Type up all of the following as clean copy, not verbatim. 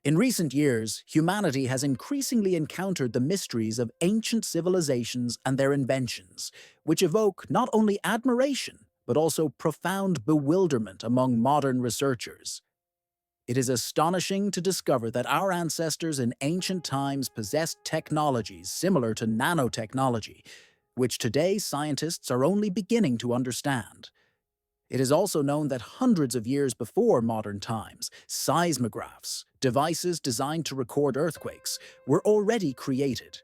In recent years, humanity has increasingly encountered the mysteries of ancient civilizations and their inventions, which evoke not only admiration, but also profound bewilderment among modern researchers. It is astonishing to discover that our ancestors in ancient times possessed technologies similar to nanotechnology, which today scientists are only beginning to understand. It is also known that hundreds of years before modern times, seismographs, devices designed to record earthquakes, were already created.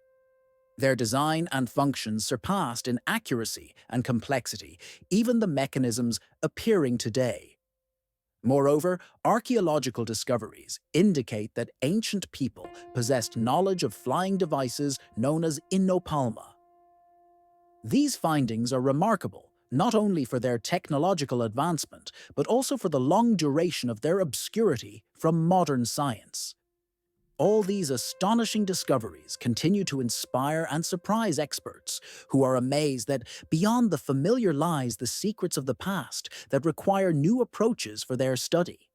Their design and functions surpassed in accuracy and complexity even the mechanisms appearing today. Moreover, archaeological discoveries indicate that ancient people possessed knowledge of flying devices known as innopalma. These findings are remarkable, not only for their technological advancement, but also for the long duration of their obscurity from modern science. All these astonishing discoveries continue to inspire and surprise experts, who are amazed that beyond the familiar lies the secrets of the past that require new approaches for their study.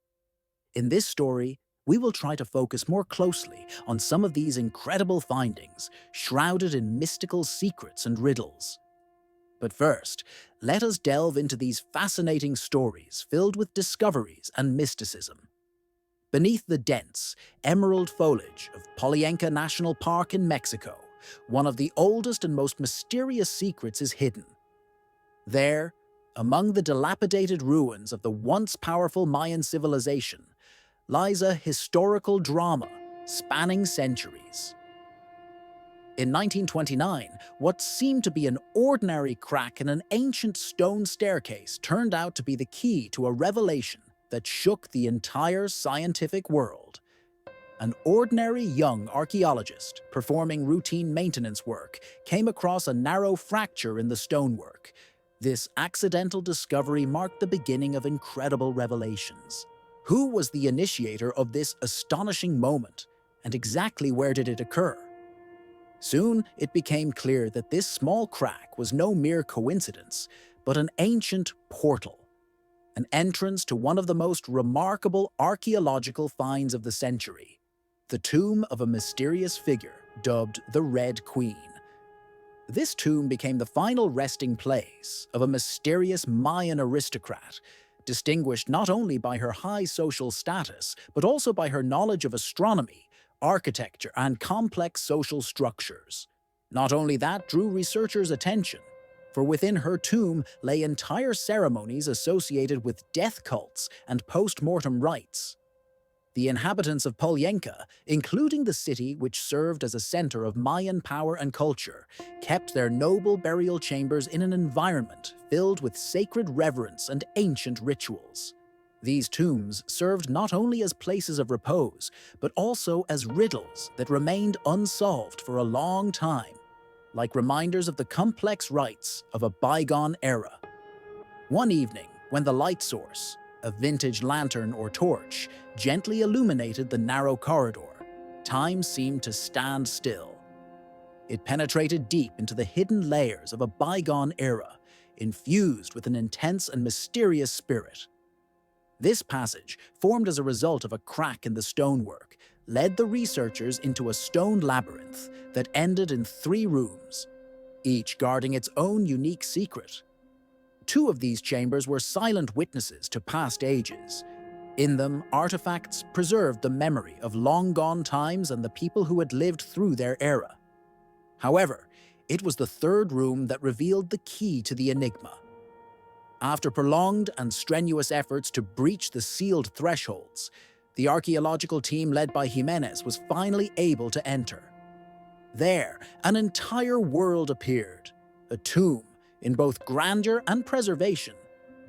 In this story, we will try to focus more closely on some of these incredible findings, shrouded in mystical secrets and riddles. But first, let us delve into these fascinating stories filled with discoveries and mysticism. Beneath the dense, emerald foliage of Polyenca National Park in Mexico, one of the oldest and most mysterious secrets is hidden. There, among the dilapidated ruins of the once powerful Mayan civilization, lies a historical drama spanning centuries. In 1929, what seemed to be an ordinary crack in an ancient stone staircase turned out to be the key to a revelation that shook the entire scientific world. An ordinary young archaeologist performing routine maintenance work came across a narrow fracture in the stonework. This accidental discovery marked the beginning of incredible revelations. Who was the initiator of this astonishing moment, and exactly where did it occur? Soon, it became clear that this small crack was no mere coincidence, but an ancient portal, an entrance to one of the most remarkable archaeological finds of the century, the tomb of a mysterious figure dubbed the Red Queen. This tomb became the final resting place of a mysterious Mayan aristocrat, distinguished not only by her high social status, but also by her knowledge of astronomy, architecture, and complex social structures. Not only that drew researchers' attention, for within her tomb lay entire ceremonies associated with death cults and post-mortem rites. The inhabitants of Polyenka, including the city which served as a center of Mayan power and culture, kept their noble burial chambers in an environment filled with sacred reverence and ancient rituals. These tombs served not only as places of repose, but also as riddles that remained unsolved for a long time, like reminders of the complex rites of a bygone era. One evening, when the light source, a vintage lantern or torch, gently illuminated the narrow corridor, time seemed to stand still. It penetrated deep into the hidden layers of a bygone era, infused with an intense and mysterious spirit. This passage, formed as a result of a crack in the stonework, led the researchers into a stone labyrinth that ended in 3 rooms, each guarding its own unique secret. 2 of these chambers were silent witnesses to past ages. In them, artifacts preserved the memory of long-gone times and the people who had lived through their era. However, it was the 3rd room that revealed the key to the enigma. After prolonged and strenuous efforts to breach the sealed thresholds, the archaeological team led by Jimenez was finally able to enter. There, an entire world appeared, a tomb in both grandeur and preservation,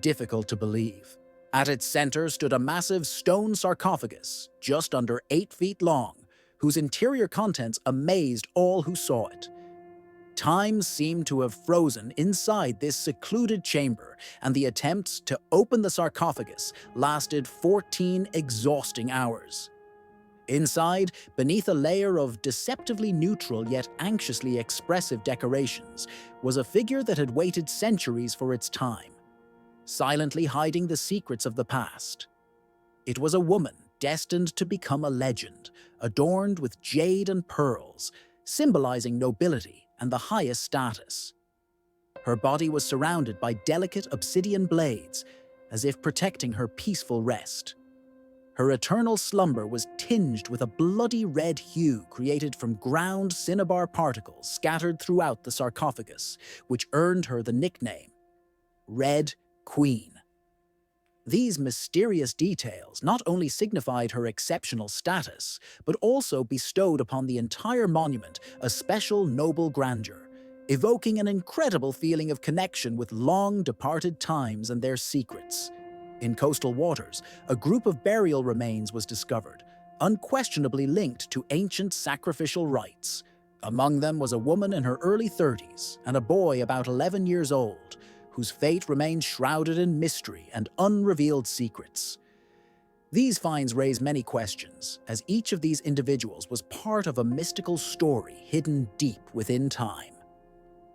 difficult to believe. At its center stood a massive stone sarcophagus, just under 8 feet long, whose interior contents amazed all who saw it. Time seemed to have frozen inside this secluded chamber, and the attempts to open the sarcophagus lasted 14 exhausting hours. Inside, beneath a layer of deceptively neutral yet anxiously expressive decorations, was a figure that had waited centuries for its time, silently hiding the secrets of the past. It was a woman destined to become a legend, adorned with jade and pearls, symbolizing nobility and the highest status. Her body was surrounded by delicate obsidian blades, as if protecting her peaceful rest. Her eternal slumber was tinged with a bloody red hue created from ground cinnabar particles scattered throughout the sarcophagus, which earned her the nickname Red Queen. These mysterious details not only signified her exceptional status, but also bestowed upon the entire monument a special noble grandeur, evoking an incredible feeling of connection with long-departed times and their secrets. In coastal waters, a group of burial remains was discovered, unquestionably linked to ancient sacrificial rites. Among them was a woman in her early 30s and a boy about 11 years old, whose fate remained shrouded in mystery and unrevealed secrets. These finds raise many questions, as each of these individuals was part of a mystical story hidden deep within time.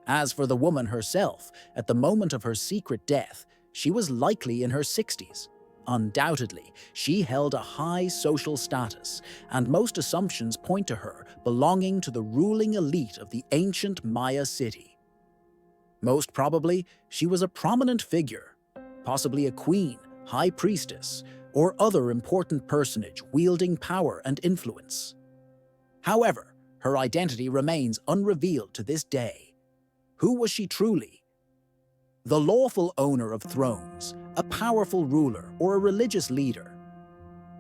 As for the woman herself, at the moment of her secret death, she was likely in her 60s. Undoubtedly, she held a high social status, and most assumptions point to her belonging to the ruling elite of the ancient Maya city. Most probably, she was a prominent figure, possibly a queen, high priestess, or other important personage wielding power and influence. However, her identity remains unrevealed to this day. Who was she truly? The lawful owner of thrones, a powerful ruler, or a religious leader?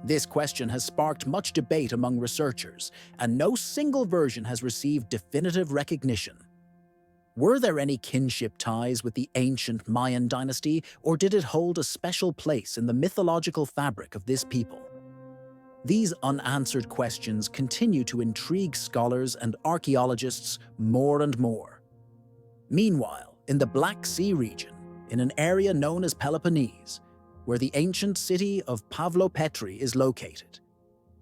This question has sparked much debate among researchers, and no single version has received definitive recognition. Were there any kinship ties with the ancient Mayan dynasty, or did it hold a special place in the mythological fabric of this people? These unanswered questions continue to intrigue scholars and archaeologists more and more. Meanwhile, in the Black Sea region, in an area known as Peloponnese, where the ancient city of Pavlopetri is located,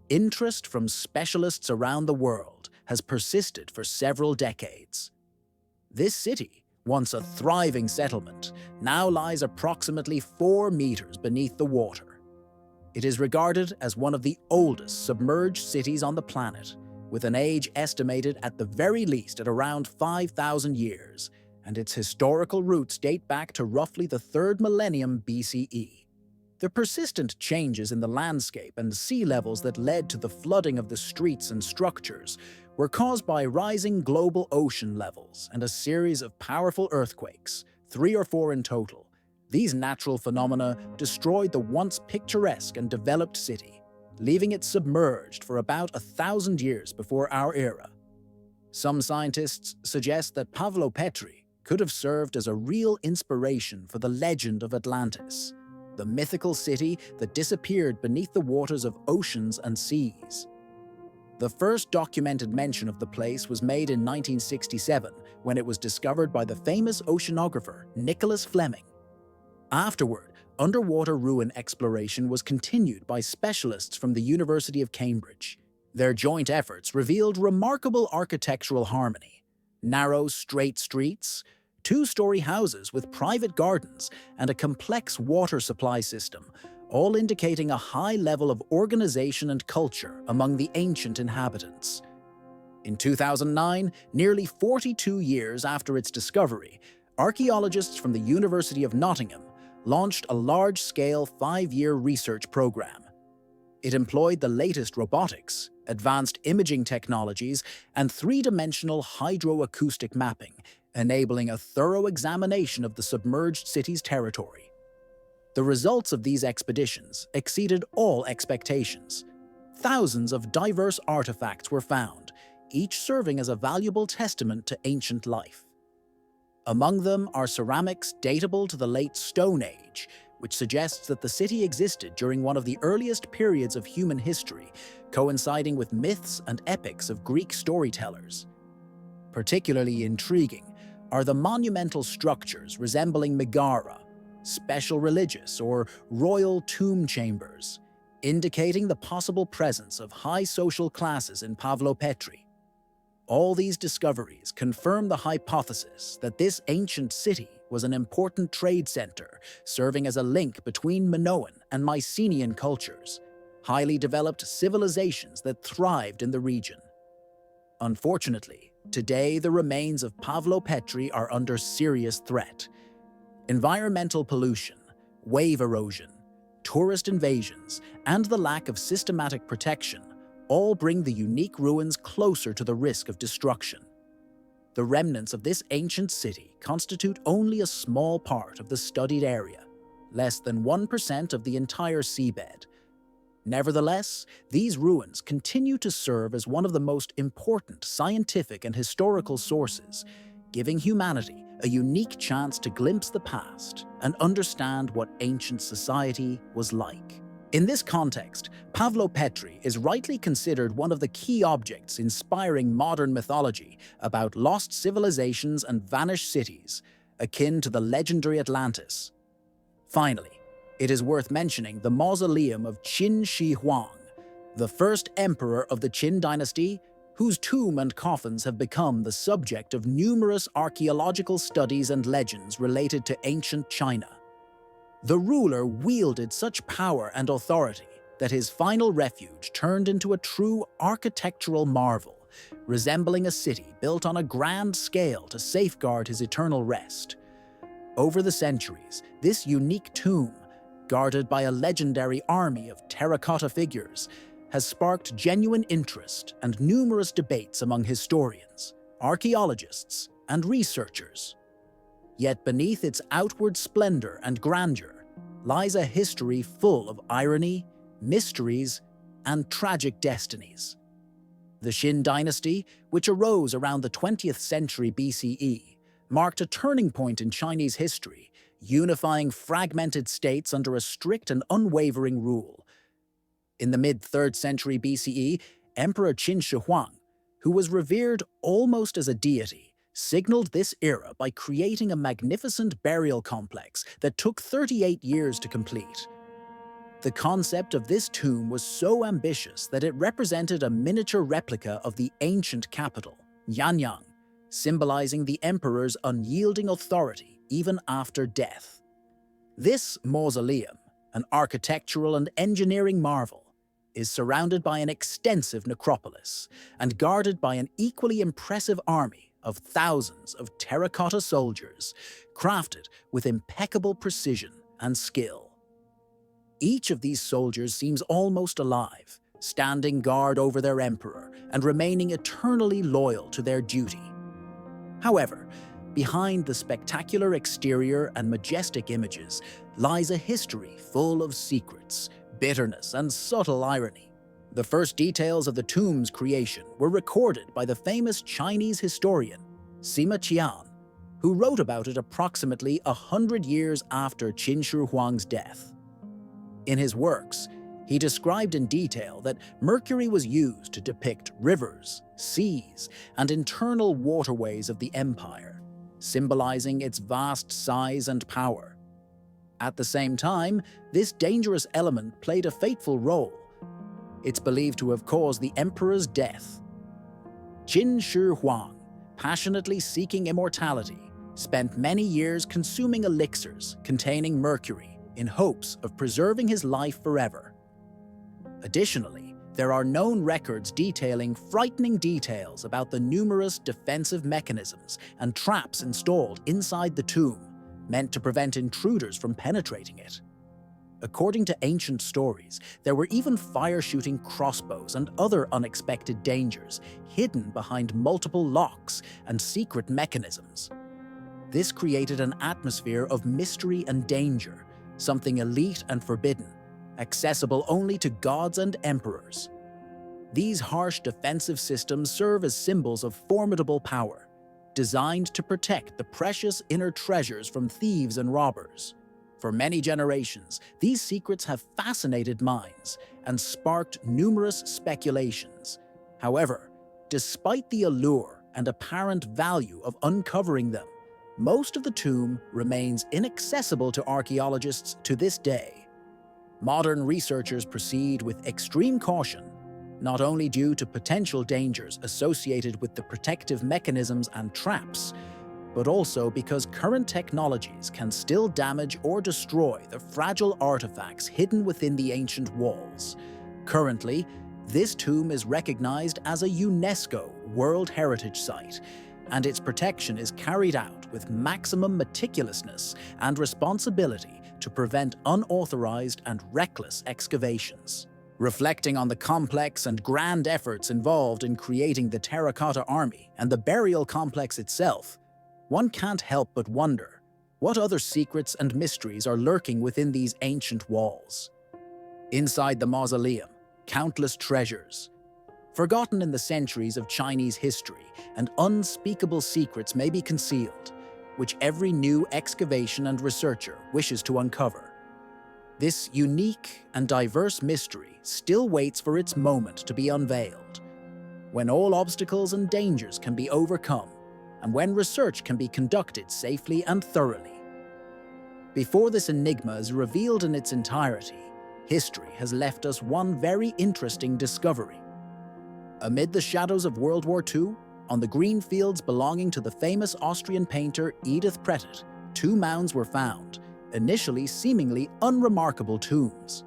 interest from specialists around the world has persisted for several decades. This city, once a thriving settlement, now lies approximately 4 meters beneath the water. It is regarded as one of the oldest submerged cities on the planet, with an age estimated at the very least at around 5,000 years, and its historical roots date back to roughly the 3rd millennium BCE. The persistent changes in the landscape and sea levels that led to the flooding of the streets and structures were caused by rising global ocean levels and a series of powerful earthquakes, 3 or 4 in total. These natural phenomena destroyed the once picturesque and developed city, leaving it submerged for about 1,000 years before our era. Some scientists suggest that Pavlopetri could have served as a real inspiration for the legend of Atlantis, the mythical city that disappeared beneath the waters of oceans and seas. The first documented mention of the place was made in 1967, when it was discovered by the famous oceanographer Nicholas Fleming. Afterward, underwater ruin exploration was continued by specialists from the University of Cambridge. Their joint efforts revealed remarkable architectural harmony: narrow, straight streets, 2-story houses with private gardens, and a complex water supply system, all indicating a high level of organization and culture among the ancient inhabitants. In 2009, nearly 42 years after its discovery, archaeologists from the University of Nottingham launched a large-scale 5-year research program. It employed the latest robotics, advanced imaging technologies, and 3-dimensional hydroacoustic mapping, enabling a thorough examination of the submerged city's territory. The results of these expeditions exceeded all expectations. Thousands of diverse artifacts were found, each serving as a valuable testament to ancient life. Among them are ceramics datable to the late Stone Age, which suggests that the city existed during one of the earliest periods of human history, coinciding with myths and epics of Greek storytellers. Particularly intriguing are the monumental structures resembling megara, special religious or royal tomb chambers, indicating the possible presence of high social classes in Pavlopetri. All these discoveries confirm the hypothesis that this ancient city was an important trade center, serving as a link between Minoan and Mycenaean cultures, highly developed civilizations that thrived in the region. Unfortunately, today the remains of Pavlopetri are under serious threat. Environmental pollution, wave erosion, tourist invasions, and the lack of systematic protection all bring the unique ruins closer to the risk of destruction. The remnants of this ancient city constitute only a small part of the studied area, less than 1% of the entire seabed. Nevertheless, these ruins continue to serve as one of the most important scientific and historical sources, giving humanity a unique chance to glimpse the past and understand what ancient society was like. In this context, Pavlopetri is rightly considered one of the key objects inspiring modern mythology about lost civilizations and vanished cities, akin to the legendary Atlantis. Finally, it is worth mentioning the mausoleum of Qin Shi Huang, the first emperor of the Qin dynasty, whose tomb and coffins have become the subject of numerous archaeological studies and legends related to ancient China. The ruler wielded such power and authority that his final refuge turned into a true architectural marvel, resembling a city built on a grand scale to safeguard his eternal rest. Over the centuries, this unique tomb, guarded by a legendary army of terracotta figures, has sparked genuine interest and numerous debates among historians, archaeologists, and researchers. Yet beneath its outward splendor and grandeur lies a history full of irony, mysteries, and tragic destinies. The Qin dynasty, which arose around the 20th century BCE, marked a turning point in Chinese history, unifying fragmented states under a strict and unwavering rule. In the mid-3rd century BCE, Emperor Qin Shi Huang, who was revered almost as a deity, signaled this era by creating a magnificent burial complex that took 38 years to complete. The concept of this tomb was so ambitious that it represented a miniature replica of the ancient capital, Yanyang, symbolizing the emperor's unyielding authority even after death. This mausoleum, an architectural and engineering marvel, is surrounded by an extensive necropolis and guarded by an equally impressive army of thousands of terracotta soldiers, crafted with impeccable precision and skill. Each of these soldiers seems almost alive, standing guard over their emperor and remaining eternally loyal to their duty. However, behind the spectacular exterior and majestic images lies a history full of secrets, bitterness, and subtle irony. The first details of the tomb's creation were recorded by the famous Chinese historian Sima Qian, who wrote about it approximately 100 years after Qin Shi Huang's death. In his works, he described in detail that mercury was used to depict rivers, seas, and internal waterways of the empire, symbolizing its vast size and power. At the same time, this dangerous element played a fateful role. It's believed to have caused the emperor's death. Qin Shi Huang, passionately seeking immortality, spent many years consuming elixirs containing mercury in hopes of preserving his life forever. Additionally, there are known records detailing frightening details about the numerous defensive mechanisms and traps installed inside the tomb, meant to prevent intruders from penetrating it. According to ancient stories, there were even fire-shooting crossbows and other unexpected dangers hidden behind multiple locks and secret mechanisms. This created an atmosphere of mystery and danger, something elite and forbidden, accessible only to gods and emperors. These harsh defensive systems serve as symbols of formidable power, designed to protect the precious inner treasures from thieves and robbers. For many generations, these secrets have fascinated minds and sparked numerous speculations. However, despite the allure and apparent value of uncovering them, most of the tomb remains inaccessible to archaeologists to this day. Modern researchers proceed with extreme caution, not only due to potential dangers associated with the protective mechanisms and traps, but also because current technologies can still damage or destroy the fragile artifacts hidden within the ancient walls. Currently, this tomb is recognized as a UNESCO World Heritage Site, and its protection is carried out with maximum meticulousness and responsibility to prevent unauthorized and reckless excavations. Reflecting on the complex and grand efforts involved in creating the Terracotta Army and the burial complex itself, one can't help but wonder, what other secrets and mysteries are lurking within these ancient walls? Inside the mausoleum, countless treasures, forgotten in the centuries of Chinese history, and unspeakable secrets may be concealed, which every new excavation and researcher wishes to uncover. This unique and diverse mystery still waits for its moment to be unveiled, when all obstacles and dangers can be overcome, and when research can be conducted safely and thoroughly. Before this enigma is revealed in its entirety, history has left us one very interesting discovery. Amid the shadows of World War II, on the green fields belonging to the famous Austrian painter Edith Pretet, two mounds were found, initially seemingly unremarkable tombs.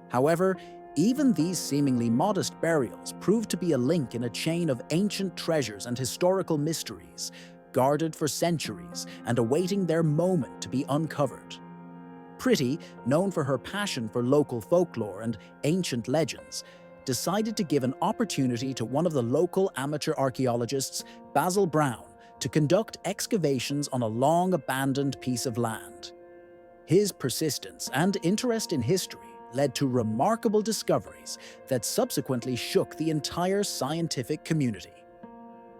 However, even these seemingly modest burials proved to be a link in a chain of ancient treasures and historical mysteries, guarded for centuries and awaiting their moment to be uncovered. Pretty, known for her passion for local folklore and ancient legends, decided to give an opportunity to one of the local amateur archaeologists, Basil Brown, to conduct excavations on a long-abandoned piece of land. His persistence and interest in history led to remarkable discoveries that subsequently shook the entire scientific community.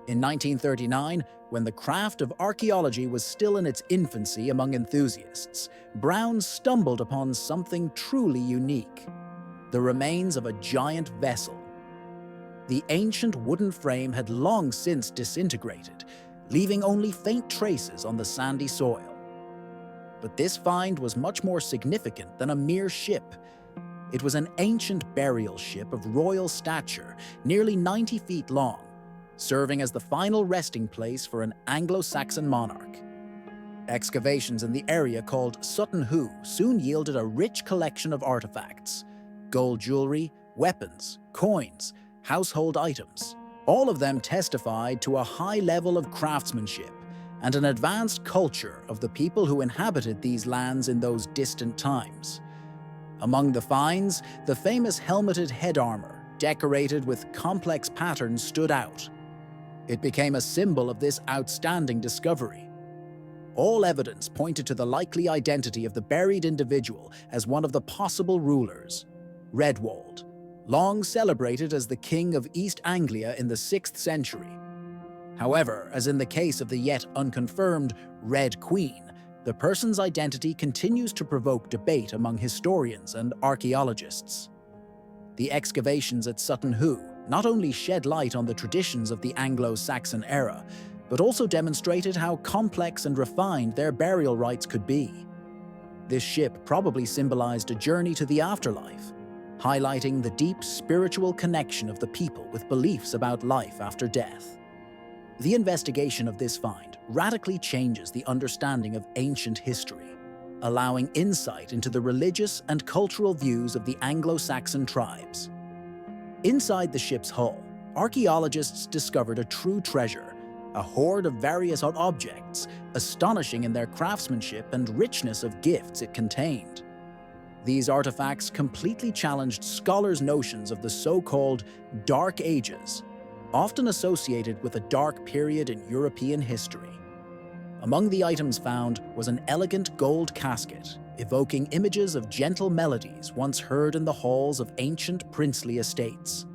In 1939, when the craft of archaeology was still in its infancy among enthusiasts, Brown stumbled upon something truly unique: the remains of a giant vessel. The ancient wooden frame had long since disintegrated, leaving only faint traces on the sandy soil. But this find was much more significant than a mere ship. It was an ancient burial ship of royal stature, nearly 90 feet long, serving as the final resting place for an Anglo-Saxon monarch. Excavations in the area called Sutton Hoo soon yielded a rich collection of artifacts: gold jewelry, weapons, coins, household items. All of them testified to a high level of craftsmanship and an advanced culture of the people who inhabited these lands in those distant times. Among the finds, the famous helmeted head armor, decorated with complex patterns, stood out. It became a symbol of this outstanding discovery. All evidence pointed to the likely identity of the buried individual as one of the possible rulers, Redwald, long celebrated as the king of East Anglia in the 6th century. However, as in the case of the yet unconfirmed Red Queen, the person's identity continues to provoke debate among historians and archaeologists. The excavations at Sutton Hoo not only shed light on the traditions of the Anglo-Saxon era, but also demonstrated how complex and refined their burial rites could be. This ship probably symbolized a journey to the afterlife, highlighting the deep spiritual connection of the people with beliefs about life after death. The investigation of this find radically changes the understanding of ancient history, allowing insight into the religious and cultural views of the Anglo-Saxon tribes. Inside the ship's hull, archaeologists discovered a true treasure, a hoard of various objects, astonishing in their craftsmanship and richness of gifts it contained. These artifacts completely challenged scholars' notions of the so-called Dark Ages, often associated with a dark period in European history. Among the items found was an elegant gold casket, evoking images of gentle melodies once heard in the halls of ancient princely estates.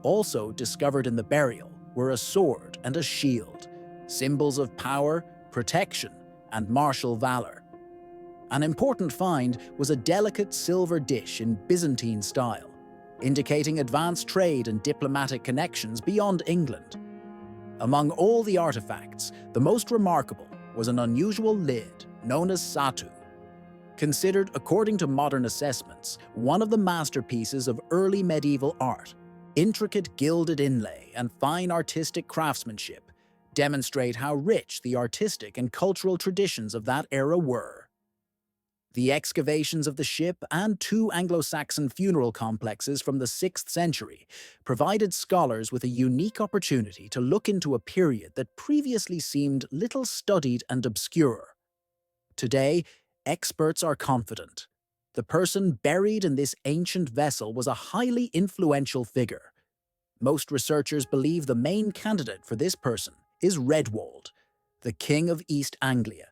Also discovered in the burial were a sword and a shield, symbols of power, protection, and martial valor. An important find was a delicate silver dish in Byzantine style, indicating advanced trade and diplomatic connections beyond England. Among all the artifacts, the most remarkable was an unusual lid known as Satu. Considered, according to modern assessments, one of the masterpieces of early medieval art, intricate gilded inlay and fine artistic craftsmanship demonstrate how rich the artistic and cultural traditions of that era were. The excavations of the ship and two Anglo-Saxon funeral complexes from the 6th century provided scholars with a unique opportunity to look into a period that previously seemed little studied and obscure. Today, experts are confident. The person buried in this ancient vessel was a highly influential figure. Most researchers believe the main candidate for this person is Redwald, the King of East Anglia.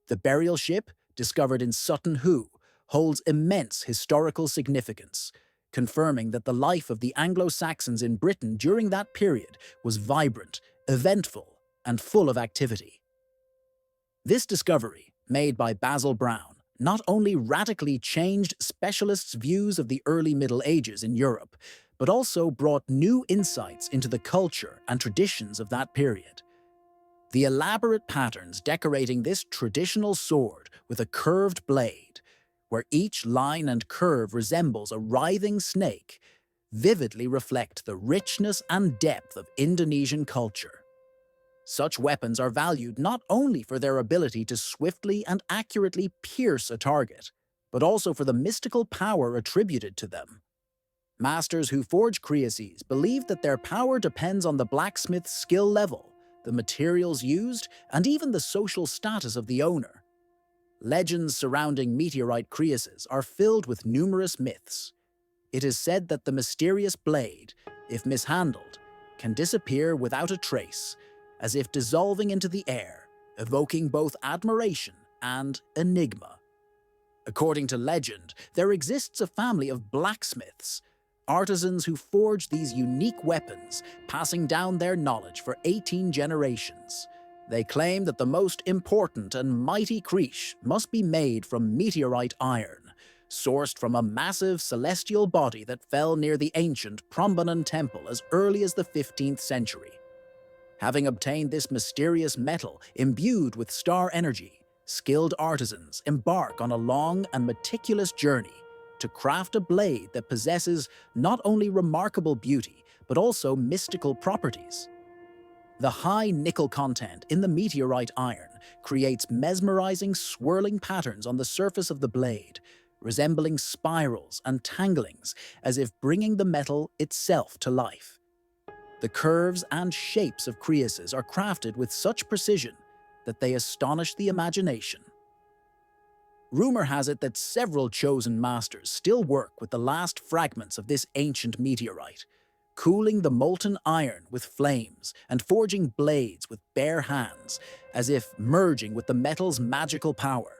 The burial ship, discovered in Sutton Hoo, holds immense historical significance, confirming that the life of the Anglo-Saxons in Britain during that period was vibrant, eventful, and full of activity. This discovery, made by Basil Brown, not only radically changed specialists' views of the early Middle Ages in Europe, but also brought new insights into the culture and traditions of that period. The elaborate patterns decorating this traditional sword with a curved blade, where each line and curve resembles a writhing snake, vividly reflect the richness and depth of Indonesian culture. Such weapons are valued not only for their ability to swiftly and accurately pierce a target, but also for the mystical power attributed to them. Masters who forge cuirasses believe that their power depends on the blacksmith's skill level, the materials used, and even the social status of the owner. Legends surrounding meteorite cuirasses are filled with numerous myths. It is said that the mysterious blade, if mishandled, can disappear without a trace, as if dissolving into the air, evoking both admiration and enigma. According to legend, there exists a family of blacksmiths, artisans who forge these unique weapons, passing down their knowledge for 18 generations. They claim that the most important and mighty krish must be made from meteorite iron, sourced from a massive celestial body that fell near the ancient Prambanan temple as early as the 15th century. Having obtained this mysterious metal imbued with star energy, skilled artisans embark on a long and meticulous journey to craft a blade that possesses not only remarkable beauty, but also mystical properties. The high nickel content in the meteorite iron creates mesmerizing swirling patterns on the surface of the blade, resembling spirals and tanglings as if bringing the metal itself to life. The curves and shapes of cuirasses are crafted with such precision that they astonish the imagination. Rumor has it that several chosen masters still work with the last fragments of this ancient meteorite, cooling the molten iron with flames and forging blades with bare hands, as if merging with the metal's magical power.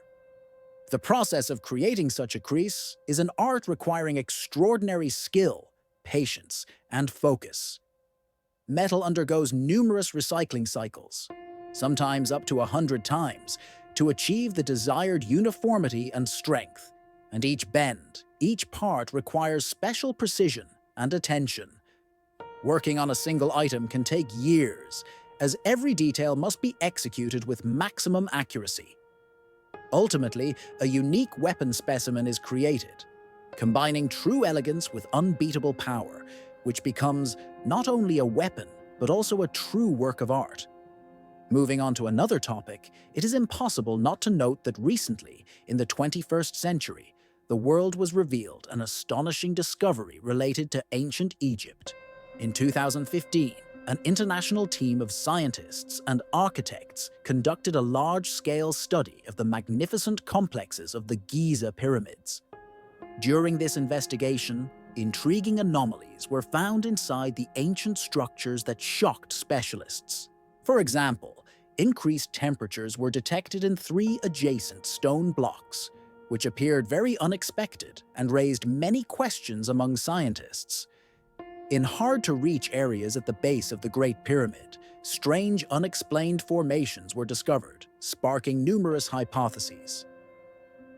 The process of creating such a cuirass is an art requiring extraordinary skill, patience, and focus. Metal undergoes numerous recycling cycles, sometimes up to 100 times, to achieve the desired uniformity and strength, and each bend, each part requires special precision and attention. Working on a single item can take years, as every detail must be executed with maximum accuracy. Ultimately, a unique weapon specimen is created, combining true elegance with unbeatable power, which becomes not only a weapon, but also a true work of art. Moving on to another topic, it is impossible not to note that recently, in the 21st century, the world was revealed an astonishing discovery related to ancient Egypt. In 2015, an international team of scientists and architects conducted a large-scale study of the magnificent complexes of the Giza pyramids. During this investigation, intriguing anomalies were found inside the ancient structures that shocked specialists. For example, increased temperatures were detected in 3 adjacent stone blocks, which appeared very unexpected and raised many questions among scientists. In hard-to-reach areas at the base of the Great Pyramid, strange unexplained formations were discovered, sparking numerous hypotheses.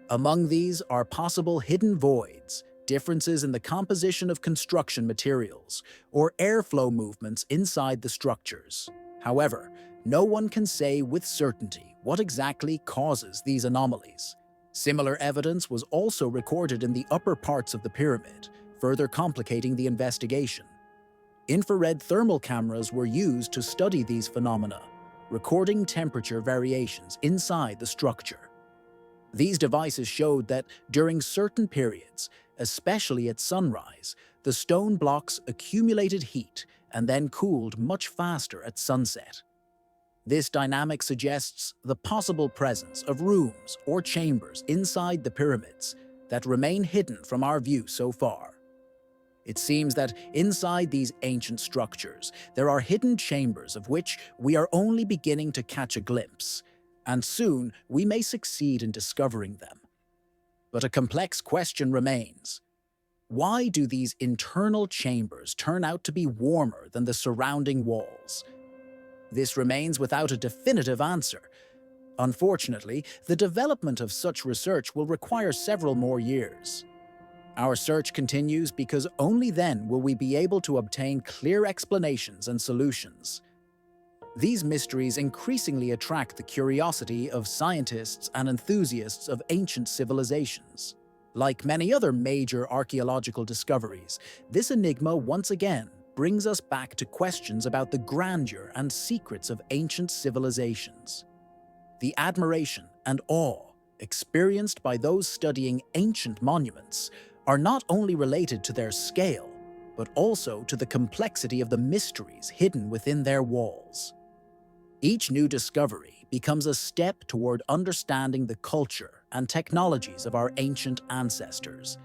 Among these are possible hidden voids, differences in the composition of construction materials, or airflow movements inside the structures. However, no one can say with certainty what exactly causes these anomalies. Similar evidence was also recorded in the upper parts of the pyramid, further complicating the investigation. Infrared thermal cameras were used to study these phenomena, recording temperature variations inside the structure. These devices showed that during certain periods, especially at sunrise, the stone blocks accumulated heat and then cooled much faster at sunset. This dynamic suggests the possible presence of rooms or chambers inside the pyramids that remain hidden from our view so far. It seems that inside these ancient structures, there are hidden chambers of which we are only beginning to catch a glimpse, and soon we may succeed in discovering them. But a complex question remains. Why do these internal chambers turn out to be warmer than the surrounding walls? This remains without a definitive answer. Unfortunately, the development of such research will require several more years. Our search continues because only then will we be able to obtain clear explanations and solutions. These mysteries increasingly attract the curiosity of scientists and enthusiasts of ancient civilizations. Like many other major archaeological discoveries, this enigma once again brings us back to questions about the grandeur and secrets of ancient civilizations. The admiration and awe experienced by those studying ancient monuments are not only related to their scale, but also to the complexity of the mysteries hidden within their walls. Each new discovery becomes a step toward understanding the culture and technologies of our ancient ancestors,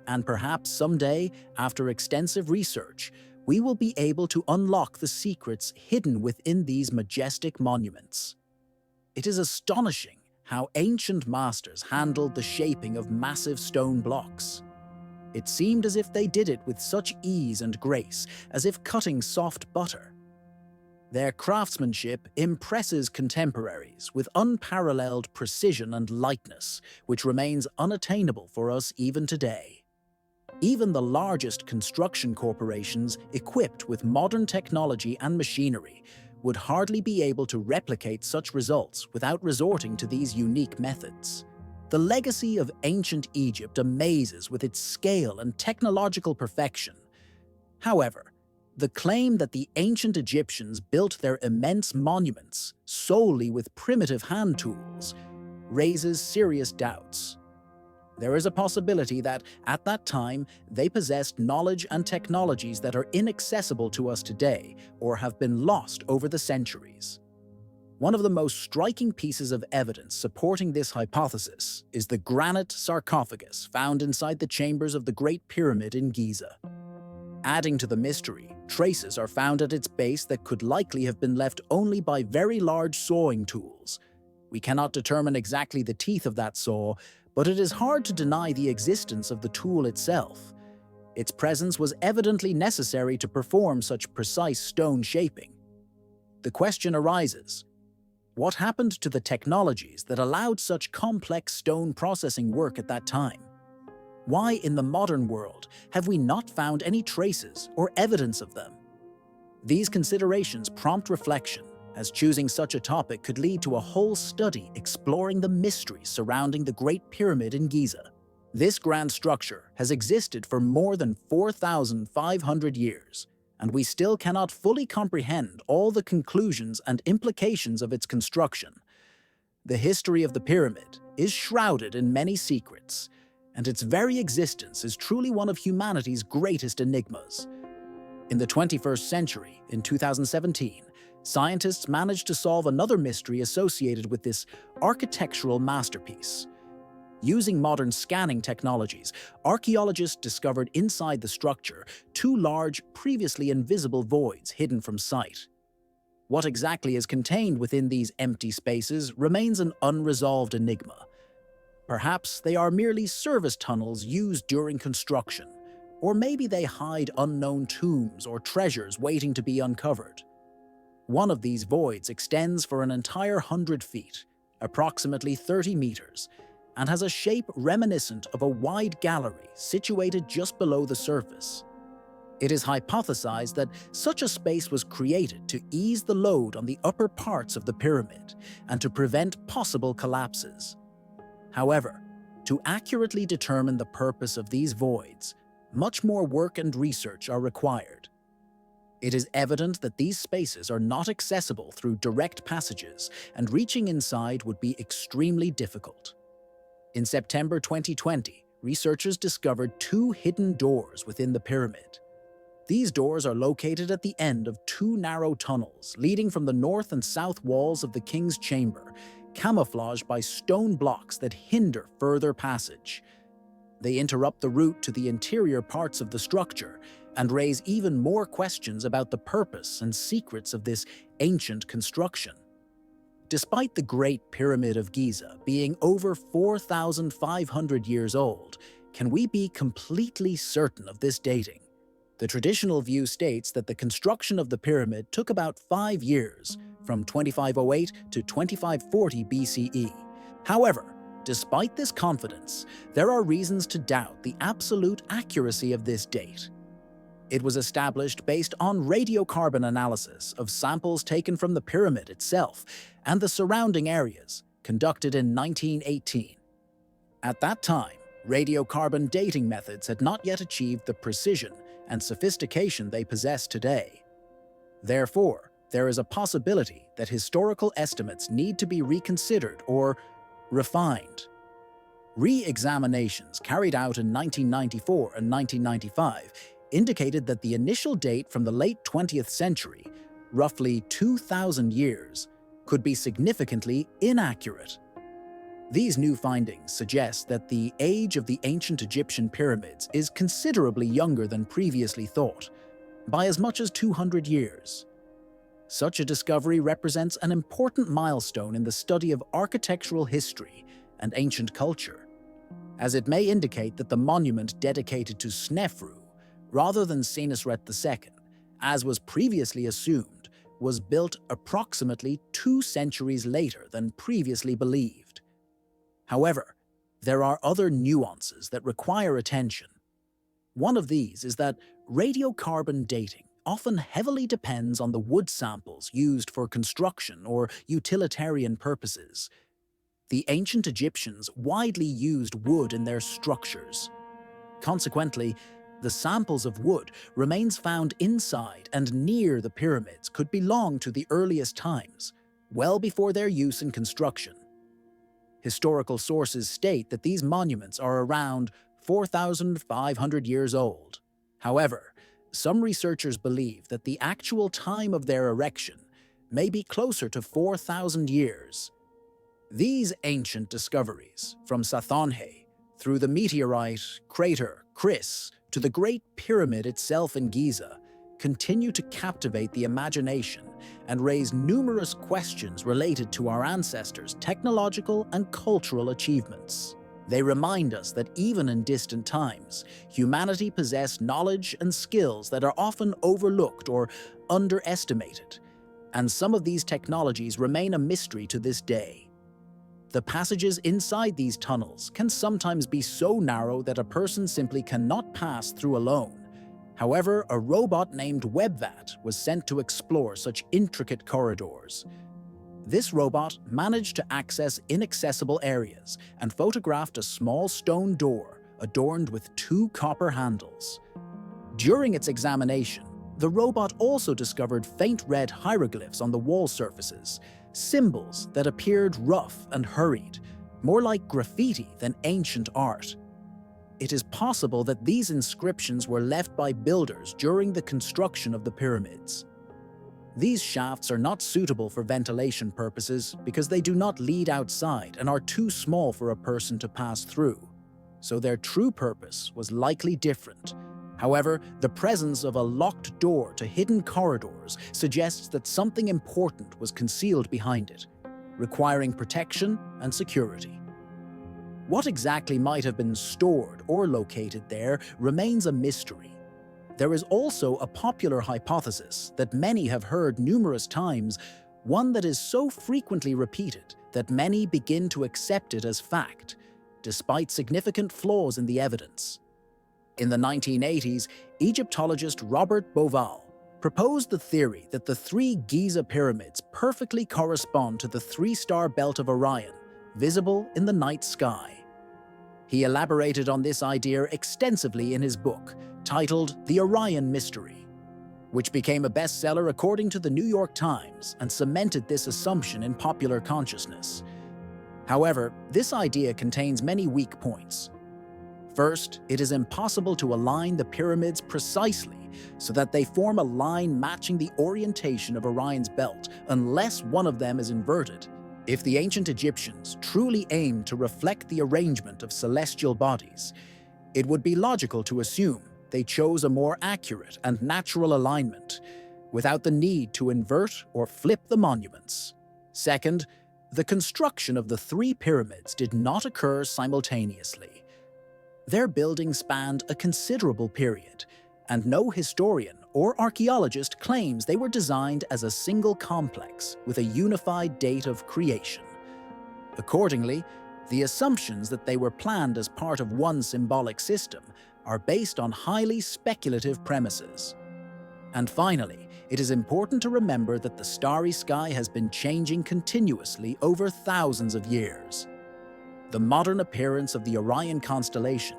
and perhaps someday, after extensive research, we will be able to unlock the secrets hidden within these majestic monuments. It is astonishing how ancient masters handled the shaping of massive stone blocks. It seemed as if they did it with such ease and grace, as if cutting soft butter. Their craftsmanship impresses contemporaries with unparalleled precision and lightness, which remains unattainable for us even today. Even the largest construction corporations equipped with modern technology and machinery would hardly be able to replicate such results without resorting to these unique methods. The legacy of ancient Egypt amazes with its scale and technological perfection. However, the claim that the ancient Egyptians built their immense monuments solely with primitive hand tools raises serious doubts. There is a possibility that, at that time, they possessed knowledge and technologies that are inaccessible to us today or have been lost over the centuries. One of the most striking pieces of evidence supporting this hypothesis is the granite sarcophagus found inside the chambers of the Great Pyramid in Giza. Adding to the mystery, traces are found at its base that could likely have been left only by very large sawing tools. We cannot determine exactly the teeth of that saw, but it is hard to deny the existence of the tool itself. Its presence was evidently necessary to perform such precise stone shaping. The question arises, what happened to the technologies that allowed such complex stone processing work at that time? Why, in the modern world, have we not found any traces or evidence of them? These considerations prompt reflection, as choosing such a topic could lead to a whole study exploring the mysteries surrounding the Great Pyramid in Giza. This grand structure has existed for more than 4,500 years, and we still cannot fully comprehend all the conclusions and implications of its construction. The history of the pyramid is shrouded in many secrets, and its very existence is truly one of humanity's greatest enigmas. In the 21st century, in 2017, scientists managed to solve another mystery associated with this architectural masterpiece. Using modern scanning technologies, archaeologists discovered inside the structure two large, previously invisible voids hidden from sight. What exactly is contained within these empty spaces remains an unresolved enigma. Perhaps they are merely service tunnels used during construction, or maybe they hide unknown tombs or treasures waiting to be uncovered. One of these voids extends for an entire 100 feet, approximately 30 meters, and has a shape reminiscent of a wide gallery situated just below the surface. It is hypothesized that such a space was created to ease the load on the upper parts of the pyramid and to prevent possible collapses. However, to accurately determine the purpose of these voids, much more work and research are required. It is evident that these spaces are not accessible through direct passages, and reaching inside would be extremely difficult. In September 2020, researchers discovered two hidden doors within the pyramid. These doors are located at the end of two narrow tunnels leading from the north and south walls of the king's chamber, camouflaged by stone blocks that hinder further passage. They interrupt the route to the interior parts of the structure and raise even more questions about the purpose and secrets of this ancient construction. Despite the Great Pyramid of Giza being over 4,500 years old, can we be completely certain of this dating? The traditional view states that the construction of the pyramid took about 5 years, from 2508 to 2540 BCE. However, despite this confidence, there are reasons to doubt the absolute accuracy of this date. It was established based on radiocarbon analysis of samples taken from the pyramid itself and the surrounding areas, conducted in 1918. At that time, radiocarbon dating methods had not yet achieved the precision and sophistication they possess today. Therefore, there is a possibility that historical estimates need to be reconsidered or refined. Re-examinations carried out in 1994 and 1995 indicated that the initial date from the late 20th century, roughly 2,000 years, could be significantly inaccurate. These new findings suggest that the age of the ancient Egyptian pyramids is considerably younger than previously thought, by as much as 200 years. Such a discovery represents an important milestone in the study of architectural history and ancient culture, as it may indicate that the monument dedicated to Snefru, rather than Senusret II, as was previously assumed, was built approximately 2 centuries later than previously believed. However, there are other nuances that require attention. One of these is that radiocarbon dating often heavily depends on the wood samples used for construction or utilitarian purposes. The ancient Egyptians widely used wood in their structures. Consequently, the samples of wood remains found inside and near the pyramids could belong to the earliest times, well before their use in construction. Historical sources state that these monuments are around 4,500 years old. However, some researchers believe that the actual time of their erection may be closer to 4,000 years. These ancient discoveries, from Sathonhe, through the meteorite crater Chryse, to the Great Pyramid itself in Giza, continue to captivate the imagination and raise numerous questions related to our ancestors' technological and cultural achievements. They remind us that even in distant times, humanity possessed knowledge and skills that are often overlooked or underestimated, and some of these technologies remain a mystery to this day. The passages inside these tunnels can sometimes be so narrow that a person simply cannot pass through alone. However, a robot named WebVat was sent to explore such intricate corridors. This robot managed to access inaccessible areas and photographed a small stone door adorned with 2 copper handles. During its examination, the robot also discovered faint red hieroglyphs on the wall surfaces, symbols that appeared rough and hurried, more like graffiti than ancient art. It is possible that these inscriptions were left by builders during the construction of the pyramids. These shafts are not suitable for ventilation purposes because they do not lead outside and are too small for a person to pass through, so their true purpose was likely different. However, the presence of a locked door to hidden corridors suggests that something important was concealed behind it, requiring protection and security. What exactly might have been stored or located there remains a mystery. There is also a popular hypothesis that many have heard numerous times, one that is so frequently repeated that many begin to accept it as fact, despite significant flaws in the evidence. In the 1980s, Egyptologist Robert Bauval proposed the theory that the 3 Giza pyramids perfectly correspond to the 3-star belt of Orion, visible in the night sky. He elaborated on this idea extensively in his book, titled The Orion Mystery, which became a bestseller according to the New York Times and cemented this assumption in popular consciousness. However, this idea contains many weak points. First, it is impossible to align the pyramids precisely so that they form a line matching the orientation of Orion's belt unless one of them is inverted. If the ancient Egyptians truly aimed to reflect the arrangement of celestial bodies, it would be logical to assume they chose a more accurate and natural alignment without the need to invert or flip the monuments. Second, the construction of the three pyramids did not occur simultaneously. Their building spanned a considerable period, and no historian or archaeologist claims they were designed as a single complex with a unified date of creation. Accordingly, the assumptions that they were planned as part of one symbolic system are based on highly speculative premises. And finally, it is important to remember that the starry sky has been changing continuously over thousands of years. The modern appearance of the Orion constellation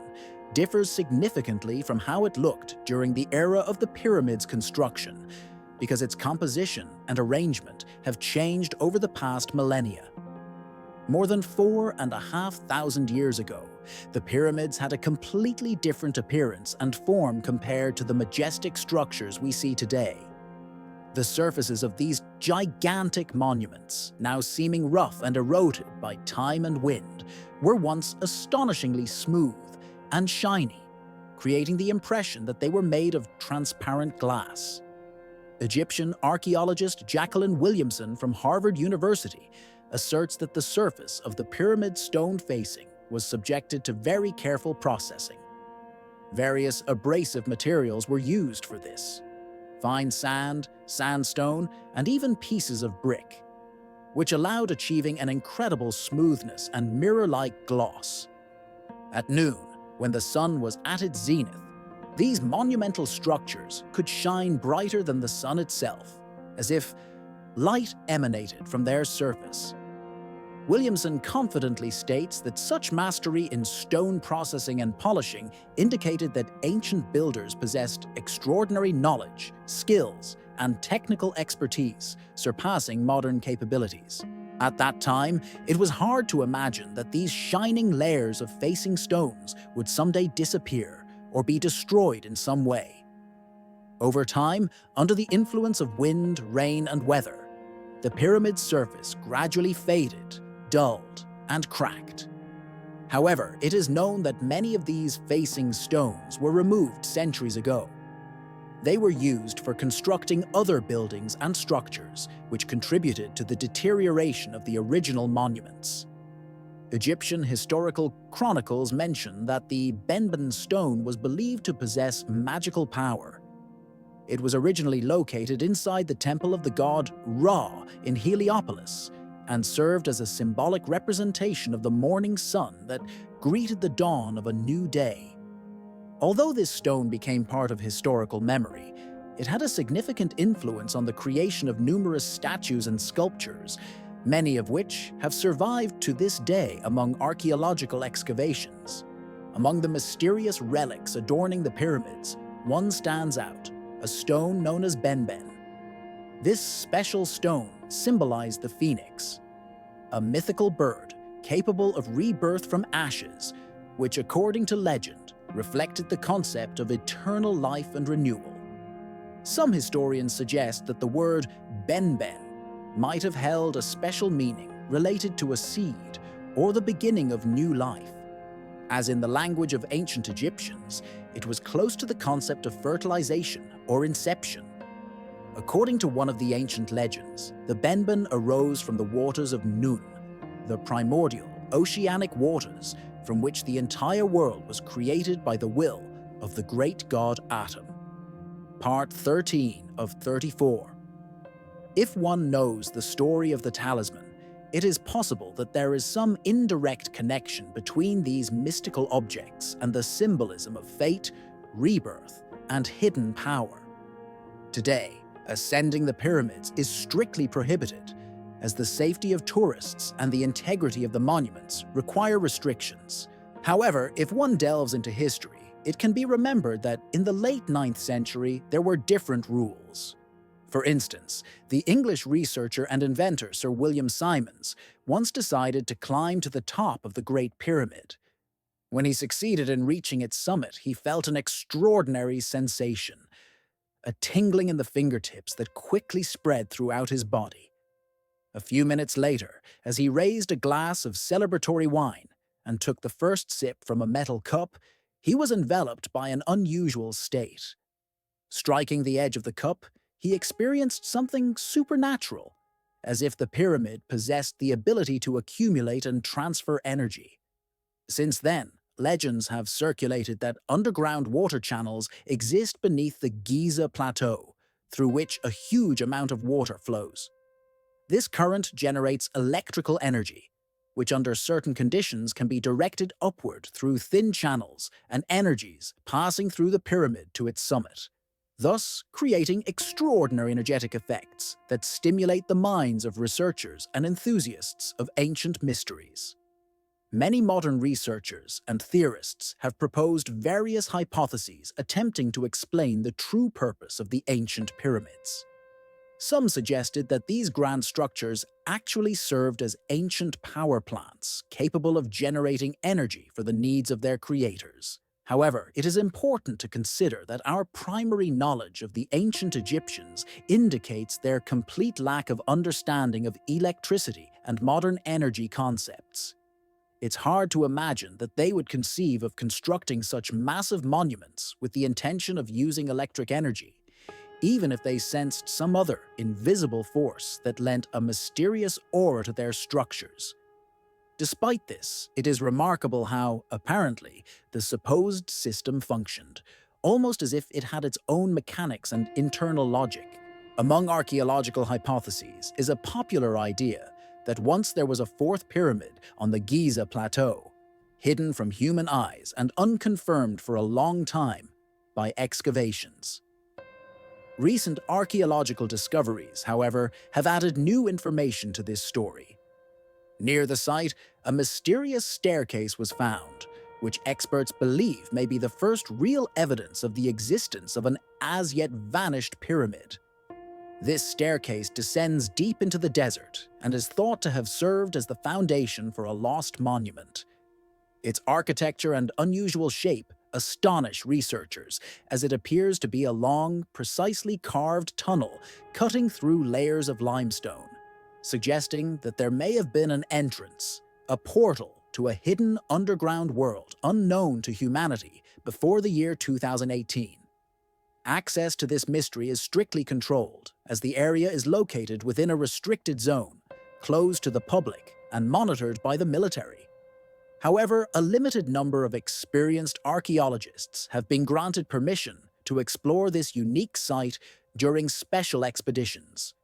differs significantly from how it looked during the era of the pyramid's construction, because its composition and arrangement have changed over the past millennia. More than 4,500 years ago, the pyramids had a completely different appearance and form compared to the majestic structures we see today. The surfaces of these gigantic monuments, now seeming rough and eroded by time and wind, were once astonishingly smooth and shiny, creating the impression that they were made of transparent glass. Egyptian archaeologist Jacqueline Williamson from Harvard University asserts that the surface of the pyramid stone facing was subjected to very careful processing. Various abrasive materials were used for this: fine sand, sandstone, and even pieces of brick, which allowed achieving an incredible smoothness and mirror-like gloss. At noon, when the sun was at its zenith, these monumental structures could shine brighter than the sun itself, as if light emanated from their surface. Williamson confidently states that such mastery in stone processing and polishing indicated that ancient builders possessed extraordinary knowledge, skills, and technical expertise, surpassing modern capabilities. At that time, it was hard to imagine that these shining layers of facing stones would someday disappear or be destroyed in some way. Over time, under the influence of wind, rain, and weather, the pyramid's surface gradually faded, dulled, and cracked. However, it is known that many of these facing stones were removed centuries ago. They were used for constructing other buildings and structures, which contributed to the deterioration of the original monuments. Egyptian historical chronicles mention that the Benben stone was believed to possess magical power. It was originally located inside the temple of the god Ra in Heliopolis and served as a symbolic representation of the morning sun that greeted the dawn of a new day. Although this stone became part of historical memory, it had a significant influence on the creation of numerous statues and sculptures, many of which have survived to this day among archaeological excavations. Among the mysterious relics adorning the pyramids, one stands out: a stone known as Benben. This special stone symbolized the phoenix, a mythical bird capable of rebirth from ashes, which, according to legend, reflected the concept of eternal life and renewal. Some historians suggest that the word Benben might have held a special meaning related to a seed or the beginning of new life. As in the language of ancient Egyptians, it was close to the concept of fertilization or inception. According to one of the ancient legends, the Benben arose from the waters of Nun, the primordial oceanic waters from which the entire world was created by the will of the great god Atum. Part 13 of 34. If one knows the story of the talisman, it is possible that there is some indirect connection between these mystical objects and the symbolism of fate, rebirth, and hidden power. Today, ascending the pyramids is strictly prohibited, as the safety of tourists and the integrity of the monuments require restrictions. However, if one delves into history, it can be remembered that in the late 9th century there were different rules. For instance, the English researcher and inventor Sir William Simons once decided to climb to the top of the Great Pyramid. When he succeeded in reaching its summit, he felt an extraordinary sensation, a tingling in the fingertips that quickly spread throughout his body. A few minutes later, as he raised a glass of celebratory wine and took the first sip from a metal cup, he was enveloped by an unusual state. Striking the edge of the cup, he experienced something supernatural, as if the pyramid possessed the ability to accumulate and transfer energy. Since then, legends have circulated that underground water channels exist beneath the Giza Plateau, through which a huge amount of water flows. This current generates electrical energy, which under certain conditions can be directed upward through thin channels and energies passing through the pyramid to its summit, thus creating extraordinary energetic effects that stimulate the minds of researchers and enthusiasts of ancient mysteries. Many modern researchers and theorists have proposed various hypotheses attempting to explain the true purpose of the ancient pyramids. Some suggested that these grand structures actually served as ancient power plants capable of generating energy for the needs of their creators. However, it is important to consider that our primary knowledge of the ancient Egyptians indicates their complete lack of understanding of electricity and modern energy concepts. It's hard to imagine that they would conceive of constructing such massive monuments with the intention of using electric energy, even if they sensed some other invisible force that lent a mysterious aura to their structures. Despite this, it is remarkable how, apparently, the supposed system functioned, almost as if it had its own mechanics and internal logic. Among archaeological hypotheses is a popular idea that once there was a fourth pyramid on the Giza Plateau, hidden from human eyes and unconfirmed for a long time by excavations. Recent archaeological discoveries, however, have added new information to this story. Near the site, a mysterious staircase was found, which experts believe may be the first real evidence of the existence of an as-yet vanished pyramid. This staircase descends deep into the desert and is thought to have served as the foundation for a lost monument. Its architecture and unusual shape astonish researchers, as it appears to be a long, precisely carved tunnel cutting through layers of limestone, suggesting that there may have been an entrance, a portal to a hidden underground world unknown to humanity before the year 2018. Access to this mystery is strictly controlled, as the area is located within a restricted zone, closed to the public and monitored by the military. However, a limited number of experienced archaeologists have been granted permission to explore this unique site during special expeditions.